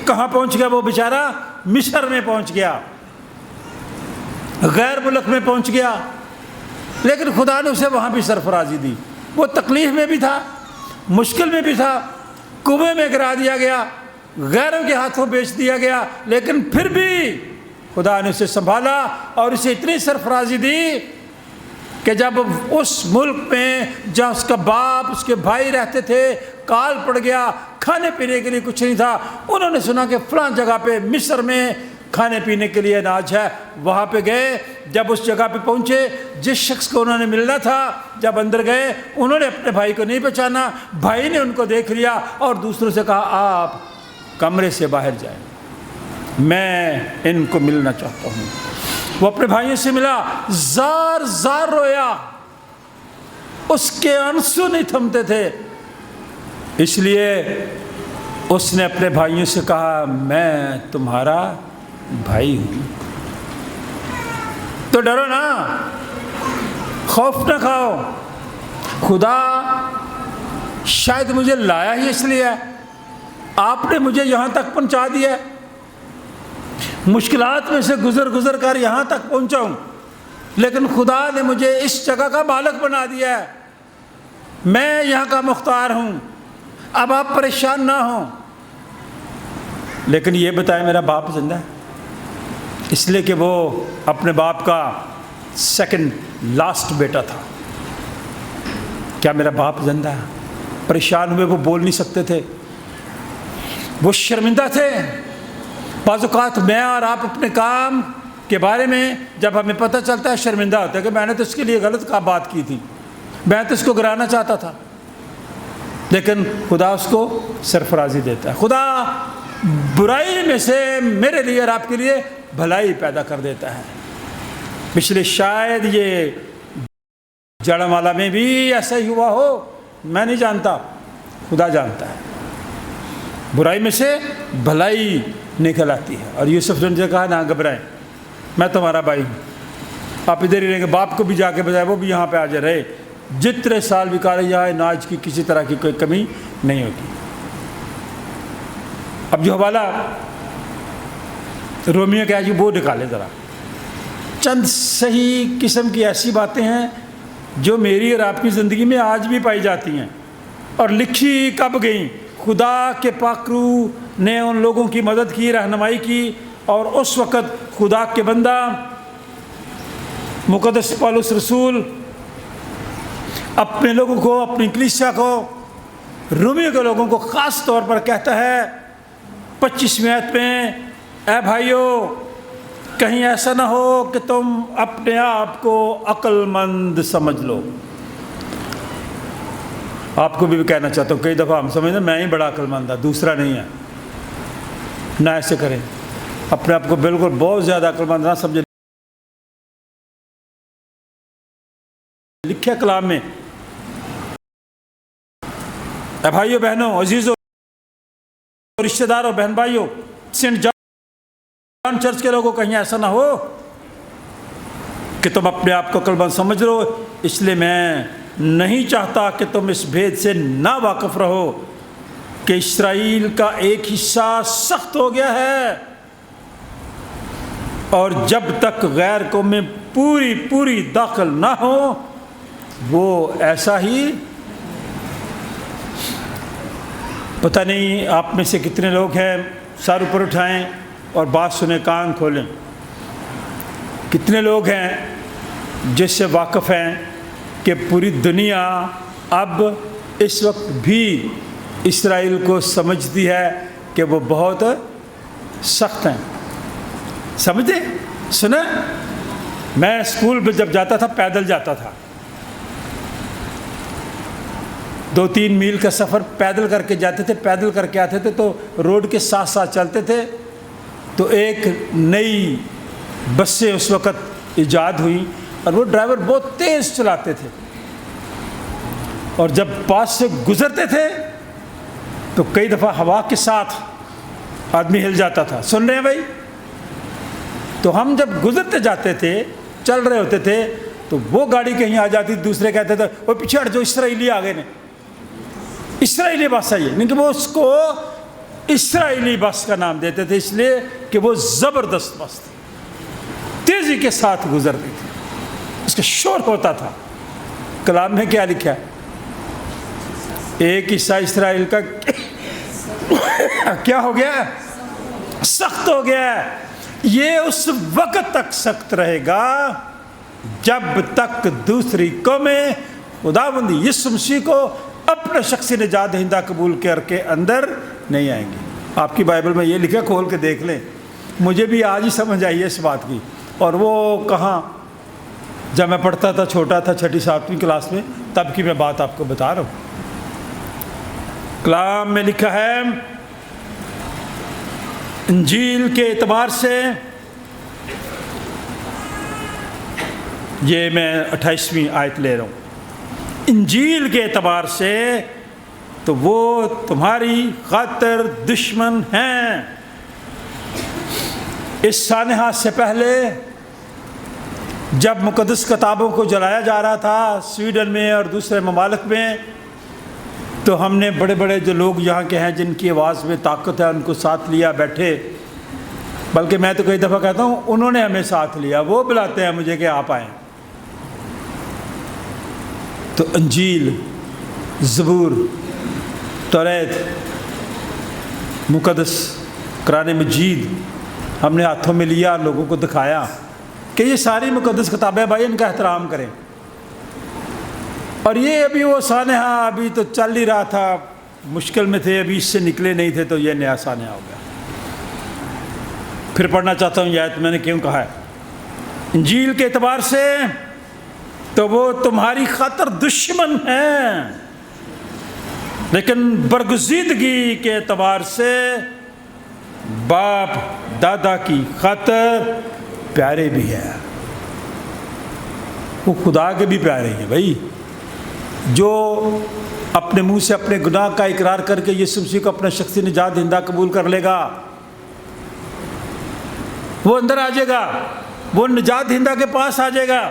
کہاں پہنچ گیا وہ بیچارہ؟ مصر میں پہنچ گیا، غیر ملک میں پہنچ گیا، لیکن خدا نے اسے وہاں بھی سرفرازی دی۔ وہ تکلیف میں بھی تھا، مشکل میں بھی تھا، کنویں میں گرا دیا گیا، غیروں کے ہاتھوں بیچ دیا گیا، لیکن پھر بھی خدا نے اسے سنبھالا اور اسے اتنی سرفرازی دی کہ جب اس ملک میں جہاں اس کا باپ، اس کے بھائی رہتے تھے، کال پڑ گیا، کھانے پینے کے لیے کچھ نہیں تھا، انہوں نے سنا کہ فلاں جگہ پہ مصر میں کھانے پینے کے لیے اناج ہے، وہاں پہ گئے۔ جب اس جگہ پہ پہنچے، جس شخص کو انہوں نے ملنا تھا، جب اندر گئے، انہوں نے اپنے بھائی کو نہیں پہچانا، بھائی نے ان کو دیکھ لیا اور دوسروں سے کہا آپ کمرے سے باہر جائیں، میں ان کو ملنا چاہتا ہوں۔ وہ اپنے بھائیوں سے ملا، زار زار رویا، اس کے آنسو نہیں تھمتے تھے، اس لیے اس نے اپنے بھائیوں سے کہا میں تمہارا بھائی ہوں، تو ڈرو نا، خوف نہ کھاؤ، خدا شاید مجھے لایا ہی اس لیے ہے، آپ نے مجھے یہاں تک پہنچا دیا ہے، مشکلات میں سے گزر کر یہاں تک پہنچا ہوں، لیکن خدا نے مجھے اس جگہ کا مالک بنا دیا ہے، میں یہاں کا مختار ہوں، اب آپ پریشان نہ ہوں۔ لیکن یہ بتائیں میرا باپ زندہ ہے؟ اس لیے کہ وہ اپنے باپ کا سیکنڈ لاسٹ بیٹا تھا۔ کیا میرا باپ زندہ ہے؟ پریشان ہوئے، وہ بول نہیں سکتے تھے، وہ شرمندہ تھے۔ بعض اوقات میں اور آپ اپنے کام کے بارے میں جب ہمیں پتہ چلتا ہے شرمندہ ہوتا ہے کہ میں نے تو اس کے لیے غلط بات کی تھی، میں تو اس کو گرانا چاہتا تھا، لیکن خدا اس کو سرفرازی دیتا ہے۔ خدا برائی میں سے میرے لیے اور آپ کے لیے بھلائی پیدا کر دیتا ہے۔ پچھلے شاید یہ جڑوالا میں بھی ایسا ہی ہوا ہو، میں نہیں جانتا، خدا جانتا ہے۔ برائی میں سے بھلائی نکل آتی ہے، اور یوسف نے کہا نہ گھبرائیں، میں تمہارا بھائی ہوں، آپ ادھر ہی رہیں گے۔ باپ کو بھی جا کے بجائے وہ بھی یہاں پہ آ جائے رہے، جتنے سال بھی کہا یہاں اناج کی کسی طرح کی کوئی کمی نہیں ہوتی۔ اب جو حوالہ رومیو کا جی وہ نکالے ذرا، چند صحیح قسم کی ایسی باتیں ہیں جو میری اور آپ کی زندگی میں آج بھی پائی جاتی ہیں، اور لکھی کب گئیں؟ خدا کے پاک روح نے ان لوگوں کی مدد کی، رہنمائی کی، اور اس وقت خدا کے بندہ مقدس پولس رسول اپنے لوگوں کو، اپنی کلیسیا کو، رومیو کے لوگوں کو خاص طور پر کہتا ہے 25ویں آیت میں، اے بھائیو کہیں ایسا نہ ہو کہ تم اپنے آپ کو عقل مند سمجھ لو۔ آپ کو بھی کہنا چاہتا ہوں، کئی دفعہ ہم سمجھتے ہیں میں ہی بڑا عقل مند ہے، دوسرا نہیں ہے، نہ ایسے کریں، اپنے آپ کو بالکل بہت زیادہ عقل مند نہ سمجھیں۔ لکھے کلام میں، اے بھائیو بہنوں، عزیزوں، رشتہ داروں، بہن بھائیوں، سینٹ جان چرچ کے لوگوں، کہیں ایسا نہ ہو کہ تم اپنے آپ کو عقل مند سمجھ لو، اس لیے میں نہیں چاہتا کہ تم اس بھید سے نا واقف رہو کہ اسرائیل کا ایک حصہ سخت ہو گیا ہے، اور جب تک غیر قومیں پوری داخل نہ ہو وہ ایسا ہی۔ پتہ نہیں آپ میں سے کتنے لوگ ہیں، سر اوپر اٹھائیں اور بات سنیں، کان کھولیں، کتنے لوگ ہیں جس سے واقف ہیں کہ پوری دنیا اب اس وقت بھی اسرائیل کو سمجھتی ہے کہ وہ بہت سخت ہیں؟ سمجھتے؟ سنیں، میں اسکول میں جب جاتا تھا پیدل جاتا تھا، 2-3 میل کا سفر پیدل کر کے جاتے تھے، پیدل کر کے آتے تھے، تو روڈ کے ساتھ ساتھ چلتے تھے، تو ایک نئی بسیں اس وقت ایجاد ہوئیں اور وہ ڈرائیور بہت تیز چلاتے تھے، اور جب پاس سے گزرتے تھے تو کئی دفعہ ہوا کے ساتھ آدمی ہل جاتا تھا۔ سن رہے ہیں بھائی؟ تو ہم جب گزرتے جاتے تھے، چل رہے ہوتے تھے، تو وہ گاڑی کہیں آ جاتی، دوسرے کہتے تھے وہ پیچھے ہٹ جو، اسرائیلی آ گئے نے، اسرائیلی بس ہے یہ، نہیں کہ وہ اس کو اسرائیلی بس کا نام دیتے تھے اس لیے کہ وہ زبردست بس تھی، تیزی کے ساتھ گزرتی تھی، اس کا شور ہوتا تھا۔ کلام میں کیا لکھا ہے؟ ایک حصہ اسرائیل کا کیا ہو گیا؟ سخت ہو گیا ہے۔ یہ اس وقت تک سخت رہے گا جب تک دوسری قومیں خداوند یسوع مسیح کو اپنا شخصی نجات دہندہ قبول کر کے اندر نہیں آئیں گے۔ آپ کی بائبل میں یہ لکھا، کھول کے دیکھ لیں، مجھے بھی آج ہی سمجھ آئی ہے اس بات کی، اور وہ کہاں، جب میں پڑھتا تھا، چھوٹا تھا، 6ٹھی-7ویں کلاس میں، تب کی میں بات آپ کو بتا رہا ہوں۔ کلام میں لکھا ہے، انجیل کے اعتبار سے، یہ میں 28ویں آیت لے رہا ہوں، انجیل کے اعتبار سے تو وہ تمہاری خاطر دشمن ہیں۔ اس سانحہ سے پہلے جب مقدس کتابوں کو جلایا جا رہا تھا سویڈن میں اور دوسرے ممالک میں، تو ہم نے بڑے بڑے جو لوگ یہاں کے ہیں جن کی آواز میں طاقت ہے ان کو ساتھ لیا، بیٹھے، بلکہ میں تو کئی دفعہ کہتا ہوں انہوں نے ہمیں ساتھ لیا، وہ بلاتے ہیں مجھے کہ آپ آئیں۔ تو انجیل، زبور، توریت، مقدس قرآن مجید ہم نے ہاتھوں میں لیا، لوگوں کو دکھایا کہ یہ ساری مقدس کتابیں بھائی ان کا احترام کریں۔ اور یہ ابھی وہ سانحہ ابھی تو چل ہی رہا تھا، مشکل میں تھے، ابھی اس سے نکلے نہیں تھے، تو یہ نیا سانحہ ہو گیا۔ پھر پڑھنا چاہتا ہوں یہ آیت، میں نے کیوں کہا ہے انجیل کے اعتبار سے تو وہ تمہاری خاطر دشمن ہیں، لیکن برگزیدگی کے اعتبار سے باپ دادا کی خاطر پیارے بھی ہیں۔ وہ خدا کے بھی پیارے ہیں بھائی۔ جو اپنے منہ سے اپنے گناہ کا اقرار کر کے یسوع مسیح کو اپنا شخصی نجات دہندہ قبول کر لے گا، وہ اندر آ جائے گا، وہ نجات دہندہ کے پاس آ جائے گا۔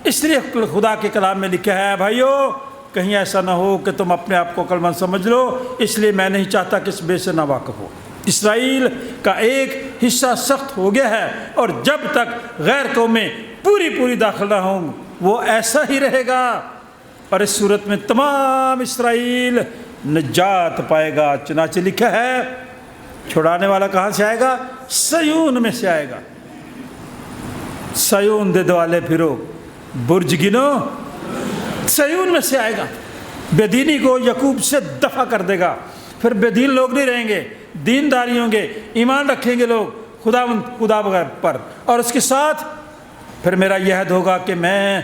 اس لیے خدا کے کلام میں لکھا ہے، بھائیو کہیں ایسا نہ ہو کہ تم اپنے آپ کو عقل مند سمجھ لو، اس لیے میں نہیں چاہتا کہ اس بے سے نہ واقف ہو۔ اسرائیل کا ایک حصہ سخت ہو گیا ہے، اور جب تک غیر قومیں پوری داخل نہ ہوں وہ ایسا ہی رہے گا، اور اس صورت میں تمام اسرائیل نجات پائے گا۔ چنانچہ لکھا ہے، چھڑانے والا کہاں سے آئے گا؟ سیون میں سے آئے گا۔ سیون دے دوالے پھرو، برج گنو، سیون میں سے آئے گا۔ بے دینی کو یعقوب سے دفع کر دے گا، پھر بے دین لوگ نہیں رہیں گے، دینداری ہوں گے، ایمان رکھیں گے لوگ خدا بغیر پر، اور اس کے ساتھ پھر میرا یہ عہد ہوگا کہ میں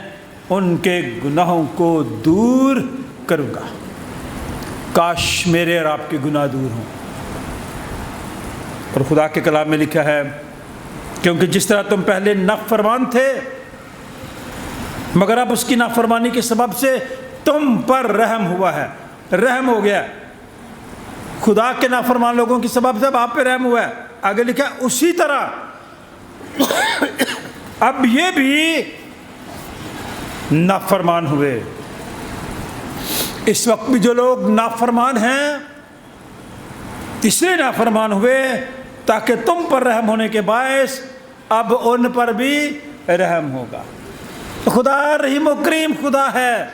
ان کے گناہوں کو دور کروں گا۔ کاش میرے اور آپ کے گناہ دور ہوں۔ اور خدا کے کلام میں لکھا ہے کیونکہ جس طرح تم پہلے نافرمان تھے مگر اب اس کی نافرمانی کے سبب سے تم پر رحم ہوا ہے، رحم ہو گیا، خدا کے نافرمان لوگوں کی سبب سے اب آپ پہ رحم ہوا ہے۔ آگے لکھا ہے اسی طرح اب یہ بھی نافرمان ہوئے۔ اس وقت بھی جو لوگ نافرمان ہیں اس لیے نافرمان ہوئے تاکہ تم پر رحم ہونے کے باعث اب ان پر بھی رحم ہوگا۔ خدا رحیم و کریم خدا ہے،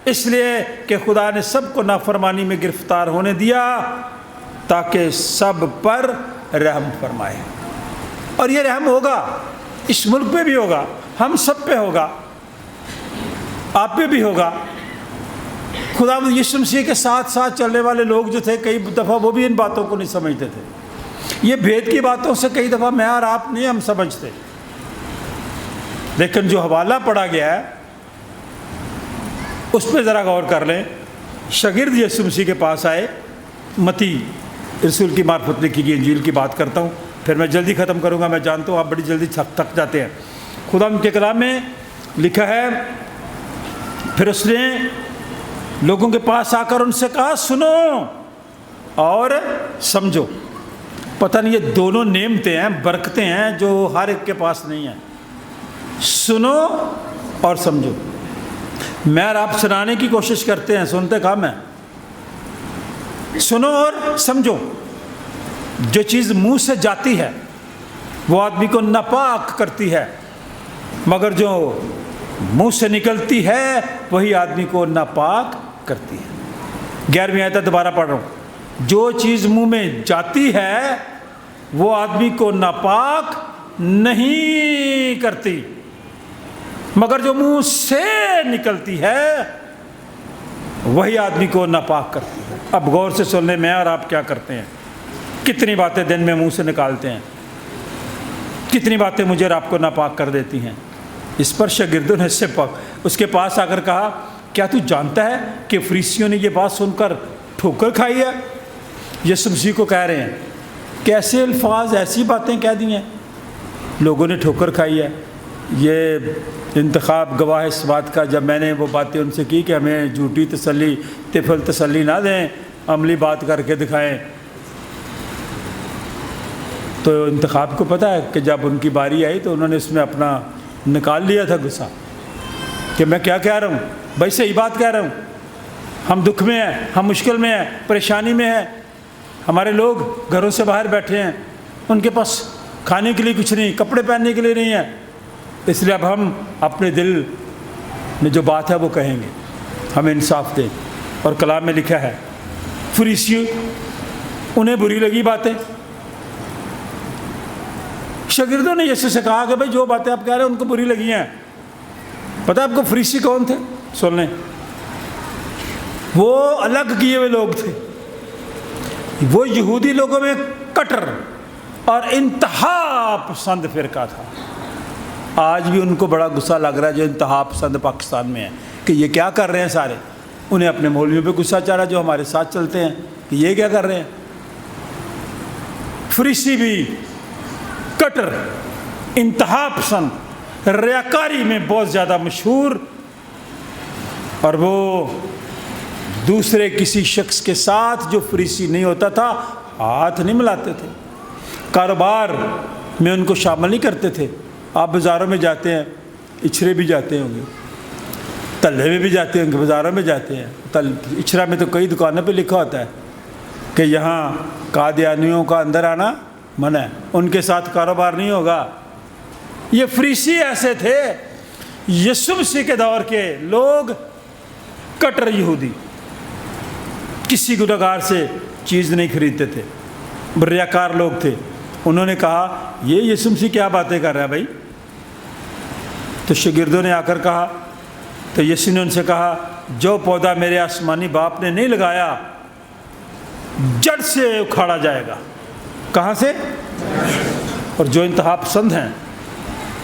اس لیے کہ خدا نے سب کو نافرمانی میں گرفتار ہونے دیا تاکہ سب پر رحم فرمائے۔ اور یہ رحم ہوگا، اس ملک پہ بھی ہوگا، ہم سب پہ ہوگا، آپ پہ بھی ہوگا۔ خدا یسوع مسیح کے ساتھ ساتھ چلنے والے لوگ جو تھے کئی دفعہ وہ بھی ان باتوں کو نہیں سمجھتے تھے۔ یہ بھید کی باتوں سے کئی دفعہ میں اور آپ نہیں ہم سمجھتے، لیکن جو حوالہ پڑھا گیا ہے اس پہ ذرا غور کر لیں۔ شاگرد یسوع مسیح کے پاس آئے، متی رسول کی معرفت لکھی گئی انجیل کی بات کرتا ہوں، پھر میں جلدی ختم کروں گا، میں جانتا ہوں آپ بڑی جلدی تھک جاتے ہیں۔ خدا ان کے کلام میں لکھا ہے پھر اس نے لوگوں کے پاس آ کر ان سے کہا سنو اور سمجھو۔ پتہ نہیں یہ دونوں نعمتیں ہیں، برکتیں ہیں جو ہر ایک کے پاس نہیں ہیں۔ سنو اور سمجھو۔ میں اور آپ سنانے کی کوشش کرتے ہیں، سنتے کام ہے۔ سنو اور سمجھو۔ جو چیز منہ سے جاتی ہے وہ آدمی کو ناپاک کرتی ہے، مگر جو منہ سے نکلتی ہے وہی آدمی کو ناپاک کرتی ہے۔ 11ویں آیت دوبارہ پڑھ رہا ہوں۔ جو چیز منہ میں جاتی ہے وہ آدمی کو ناپاک نہیں کرتی، مگر جو منہ سے نکلتی ہے وہی آدمی کو ناپاک کرتی ہے۔ اب غور سے سن لیں، میں اور آپ کیا کرتے ہیں، کتنی باتیں دن میں منہ سے نکالتے ہیں، کتنی باتیں مجھے اور آپ کو ناپاک کر دیتی ہیں۔ اس پر شاگردوں نے اس کے پاس آ کر کہا کیا تو جانتا ہے کہ فریسیوں نے یہ بات سن کر ٹھوکر کھائی ہے؟ یسوع مسیح کو کہہ رہے ہیں کہ ایسے الفاظ ایسی باتیں کہہ دی ہیں، لوگوں نے ٹھوکر کھائی ہے۔ یہ انتخاب گواہ اس بات کا، جب میں نے وہ باتیں ان سے کی کہ ہمیں جھوٹی تسلی طفل تسلی نہ دیں، عملی بات کر کے دکھائیں، تو انتخاب کو پتہ ہے کہ جب ان کی باری آئی تو انہوں نے اس میں اپنا نکال لیا تھا غصہ کہ میں کیا کہہ رہا ہوں، بھائی صحیح بات کہہ رہا ہوں، ہم دکھ میں ہیں، ہم مشکل میں ہیں، پریشانی میں ہیں، ہمارے لوگ گھروں سے باہر بیٹھے ہیں، ان کے پاس کھانے کے لیے کچھ نہیں، کپڑے پہننے کے لیے نہیں ہے، اس لیے اب ہم اپنے دل میں جو بات ہے وہ کہیں گے، ہمیں انصاف دیں۔ اور کلام میں لکھا ہے فریسی انہیں بری لگی باتیں، شاگردوں نے یسوع سے کہا کہ بھائی جو باتیں آپ کہہ رہے ہیں ان کو بری لگی ہیں۔ پتہ آپ کو فریسی کون تھے؟ سن لیں، وہ الگ کیے ہوئے لوگ تھے، وہ یہودی لوگوں میں کٹر اور انتہا پسند فرقہ تھا۔ آج بھی ان کو بڑا غصہ لگ رہا ہے جو انتہا پسند پاکستان میں ہے کہ یہ کیا کر رہے ہیں سارے، انہیں اپنے مولویوں پہ غصہ چڑھا جو ہمارے ساتھ چلتے ہیں کہ یہ کیا کر رہے ہیں۔ فریسی بھی کٹر، انتہا پسند، ریاکاری میں بہت زیادہ مشہور، اور وہ دوسرے کسی شخص کے ساتھ جو فریسی نہیں ہوتا تھا ہاتھ نہیں ملاتے تھے، کاروبار میں ان کو شامل نہیں کرتے تھے۔ آپ بازاروں میں جاتے ہیں، اچھرے بھی جاتے ہوں گے، تلے میں بھی جاتے ہوں گے، بازاروں میں جاتے ہیں، اچھرا میں تو کئی دکانوں پہ لکھا ہوتا ہے کہ یہاں قادیانیوں کا اندر آنا منع ہے، ان کے ساتھ کاروبار نہیں ہوگا۔ یہ فریسی ایسے تھے، یسوع مسیح کے دور کے لوگ کٹر یہودی، کسی گنہگار سے چیز نہیں خریدتے تھے، ریاکار لوگ تھے۔ انہوں نے کہا یہ یسوع مسیح کیا باتیں کر رہا ہے بھائی؟ تو شاگردوں نے آ کر کہا، تو یسوع نے ان سے کہا جو پودا میرے آسمانی باپ نے نہیں لگایا جڑ سے اکھاڑا جائے گا۔ کہاں سے؟ اور جو انتہا پسند ہیں،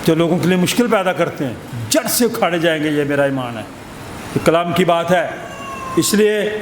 جو لوگوں کے لیے مشکل پیدا کرتے ہیں، جڑ سے اکھاڑے جائیں گے، یہ میرا ایمان ہے، یہ کلام کی بات ہے۔ اس لیے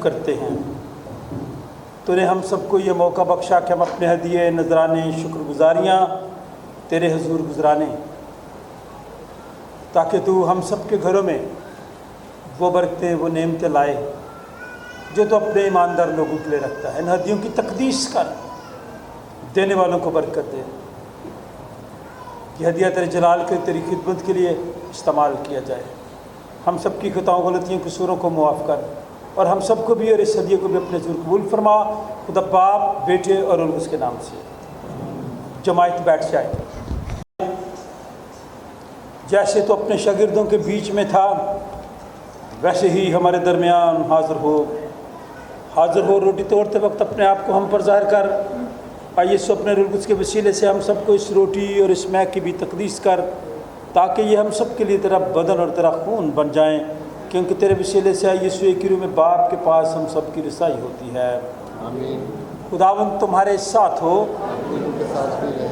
کرتے ہیں۔ تو نے ہم سب کو یہ موقع بخشا کہ ہم اپنے ہدیے نذرانے شکر گزاریاں تیرے حضور گزرانے، تاکہ تو ہم سب کے گھروں میں وہ برکتیں وہ نعمتیں لائے جو تو اپنے ایماندار لوگوں کے لیے رکھتا ہے۔ ان ہدیوں کی تقدیس کر، دینے والوں کو برکت دے۔ یہ ہدیہ تیرے جلال کے تیری خدمت کے لیے استعمال کیا جائے۔ ہم سب کی خطاؤں غلطیوں قصوروں کو معاف کر، اور ہم سب کو بھی اور اس ہدیے کو بھی اپنے حضور قبول فرما، خدا باپ بیٹے اور اس کے نام سے۔ جماعت بیٹھ جائے۔ جیسے تو اپنے شاگردوں کے بیچ میں تھا ویسے ہی ہمارے درمیان حاضر ہو روٹی توڑتے وقت اپنے آپ کو ہم پر ظاہر کر۔ آئیے سو اپنے روح القدس کے وسیلے سے ہم سب کو اس روٹی اور اس مے کی بھی تقدیس کر، تاکہ یہ ہم سب کے لیے تیرا بدن اور تیرا خون بن جائیں، کیونکہ تیرے وسیلے سے یسوع ایک ہی روح میں باپ کے پاس ہم سب کی رسائی ہوتی ہے۔ آمین۔ خداوند تمہارے ساتھ ہو،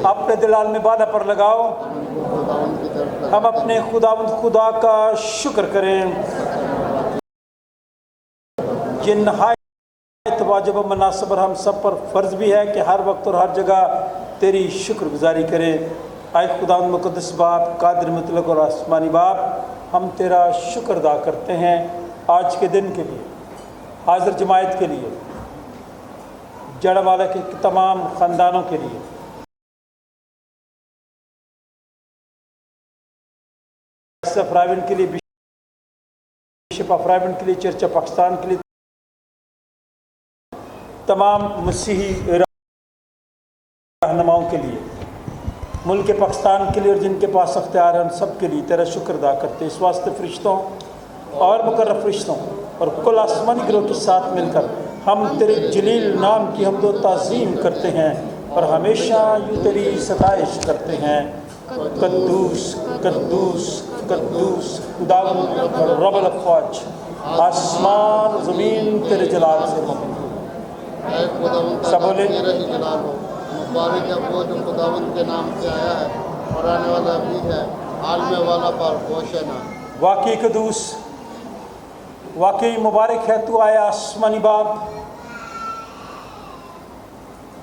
اپنے دلال میں وعدہ پر لگاؤ، ہم اپنے خداوند خدا کا شکر کریں۔ یہ نہایت واجب و مناسب اور ہم سب پر فرض بھی ہے کہ ہر وقت اور ہر جگہ تیری شکر گزاری کریں۔ اے خداوند مقدس باپ، قادر مطلق اور آسمانی باپ، ہم تیرا شکر ادا کرتے ہیں آج کے دن کے لیے، حاضر جماعت کے لیے، جڑ والا کے تمام خاندانوں کے لیے، افراوین کے لیے، بشپ افراوین کے لیے، چرچ پاکستان کے لیے، تمام مسیحی رہنماؤں کے لیے، ملک پاکستان کے لیے اور جن کے پاس اختیار ہے ان سب کے لیے تیرا شکر ادا کرتے۔ اس واسطے فرشتوں اور مقرب فرشتوں اور کل آسمانی گروہ کے ساتھ مل کر ہم تیرے جلیل نام کی حمد و تعظیم کرتے ہیں اور ہمیشہ یوں تیری ستائش کرتے ہیں۔ قدوس قدوس قدوس خداوند رب الافواج، آسمان و زمین تیرے جلال سے مملو۔ اے خداوند سب بولے تیرا ہی جلال ہو۔ مبارک ہے وہ جو خداوند کے نام سے آیا ہے اور آنے والا بھی ہے، عالم والا پر ہوشنا۔ واقعی قدوس، واقعی مبارک ہے تو آیا آسمانی باپ،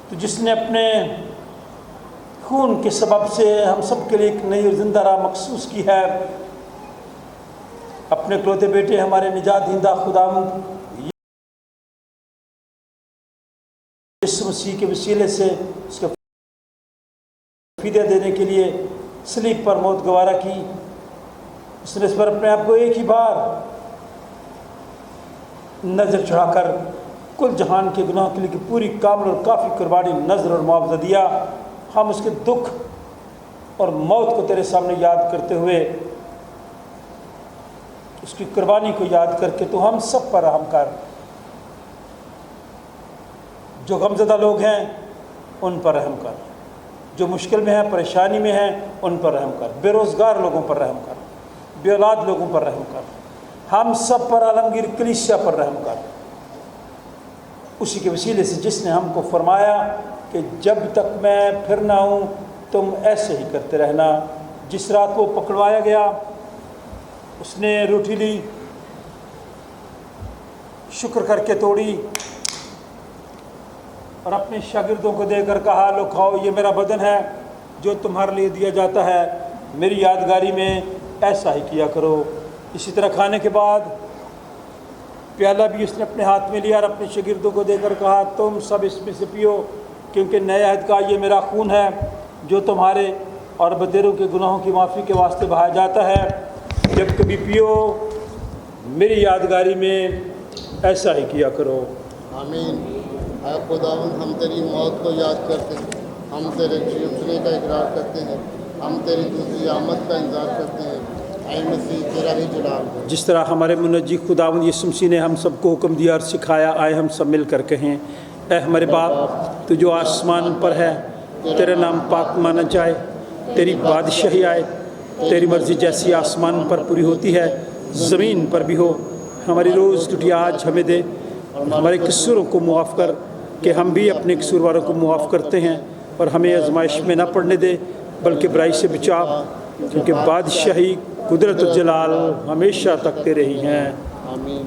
تو جس نے اپنے خون کے سبب سے ہم سب کے لیے ایک نئی اور زندہ راہ مخصوص کی ہے۔ اپنے اکلوتے بیٹے ہمارے نجات دہندہ خداوند یسوع مسیح کے وسیلے سے اس کے فدیہ دینے کے لیے صلیب پر موت گوارا کی۔ اس نے اس پر اپنے آپ کو ایک ہی بار نظر چڑھا کر کل جہان کے گناہوں کے لیے پوری کامل اور کافی قربانی نظر اور معاوضہ دیا۔ ہم اس کے دکھ اور موت کو تیرے سامنے یاد کرتے ہوئے، اس کی قربانی کو یاد کر کے تو ہم سب پر رحم کر۔ جو غمزدہ لوگ ہیں ان پر رحم کر، جو مشکل میں ہیں، پریشانی میں ہیں، ان پر رحم کر، بے روزگار لوگوں پر رحم کر، بے اولاد لوگوں پر رحم کر، ہم سب پر عالمگیر کلیسیا پر رحم کر، اسی کے وسیلے سے جس نے ہم کو فرمایا کہ جب تک میں پھر نہ ہوں تم ایسے ہی کرتے رہنا۔ جس رات وہ پکڑوایا گیا اس نے روٹی لی، شکر کر کے توڑی اور اپنے شاگردوں کو دے کر کہا، لو کھاؤ، یہ میرا بدن ہے جو تمہارے لیے دیا جاتا ہے، میری یادگاری میں ایسا ہی کیا کرو۔ اسی طرح کھانے کے بعد پیالہ بھی اس نے اپنے ہاتھ میں لیا اور اپنے شاگردوں کو دے کر کہا، تم سب اس میں سے پیو، کیونکہ نئے عہد کا یہ میرا خون ہے جو تمہارے اور بدیروں کے گناہوں کی معافی کے واسطے بہایا جاتا ہے۔ جب کبھی پیو میری یادگاری میں ایسا ہی کیا کرو۔ آمین۔ اے خداوند ہم تیری موت کو یاد کرتے ہیں، ہم تیرے جی اٹھنے کا اقرار کرتے ہیں، ہم تیری دوسری آمد کا انتظار کرتے ہیں۔ اے مسیح تیرا ہی جلال ہو۔ جس طرح ہمارے منجی خداوند یسوع مسیح نے ہم سب کو حکم دیا اور سکھایا، آئے ہم سب مل کر کہیں، اے ہمارے باپ تو جو آسمان پر ہے، تیرا نام پاک مانا جائے، تیری بادشاہی آئے، تیری مرضی جیسی آسمان پر پوری ہوتی ہے زمین پر بھی ہو۔ ہماری روز روٹی آج ہمیں دے، ہمارے قصوروں کو معاف کر کہ ہم بھی اپنے قصورواروں کو معاف کرتے ہیں، اور ہمیں آزمائش میں نہ پڑنے دے بلکہ برائی سے بچا، کیونکہ بادشاہی، قدرت و جلال ہمیشہ تک تیرے ہی ہیں۔ آمین۔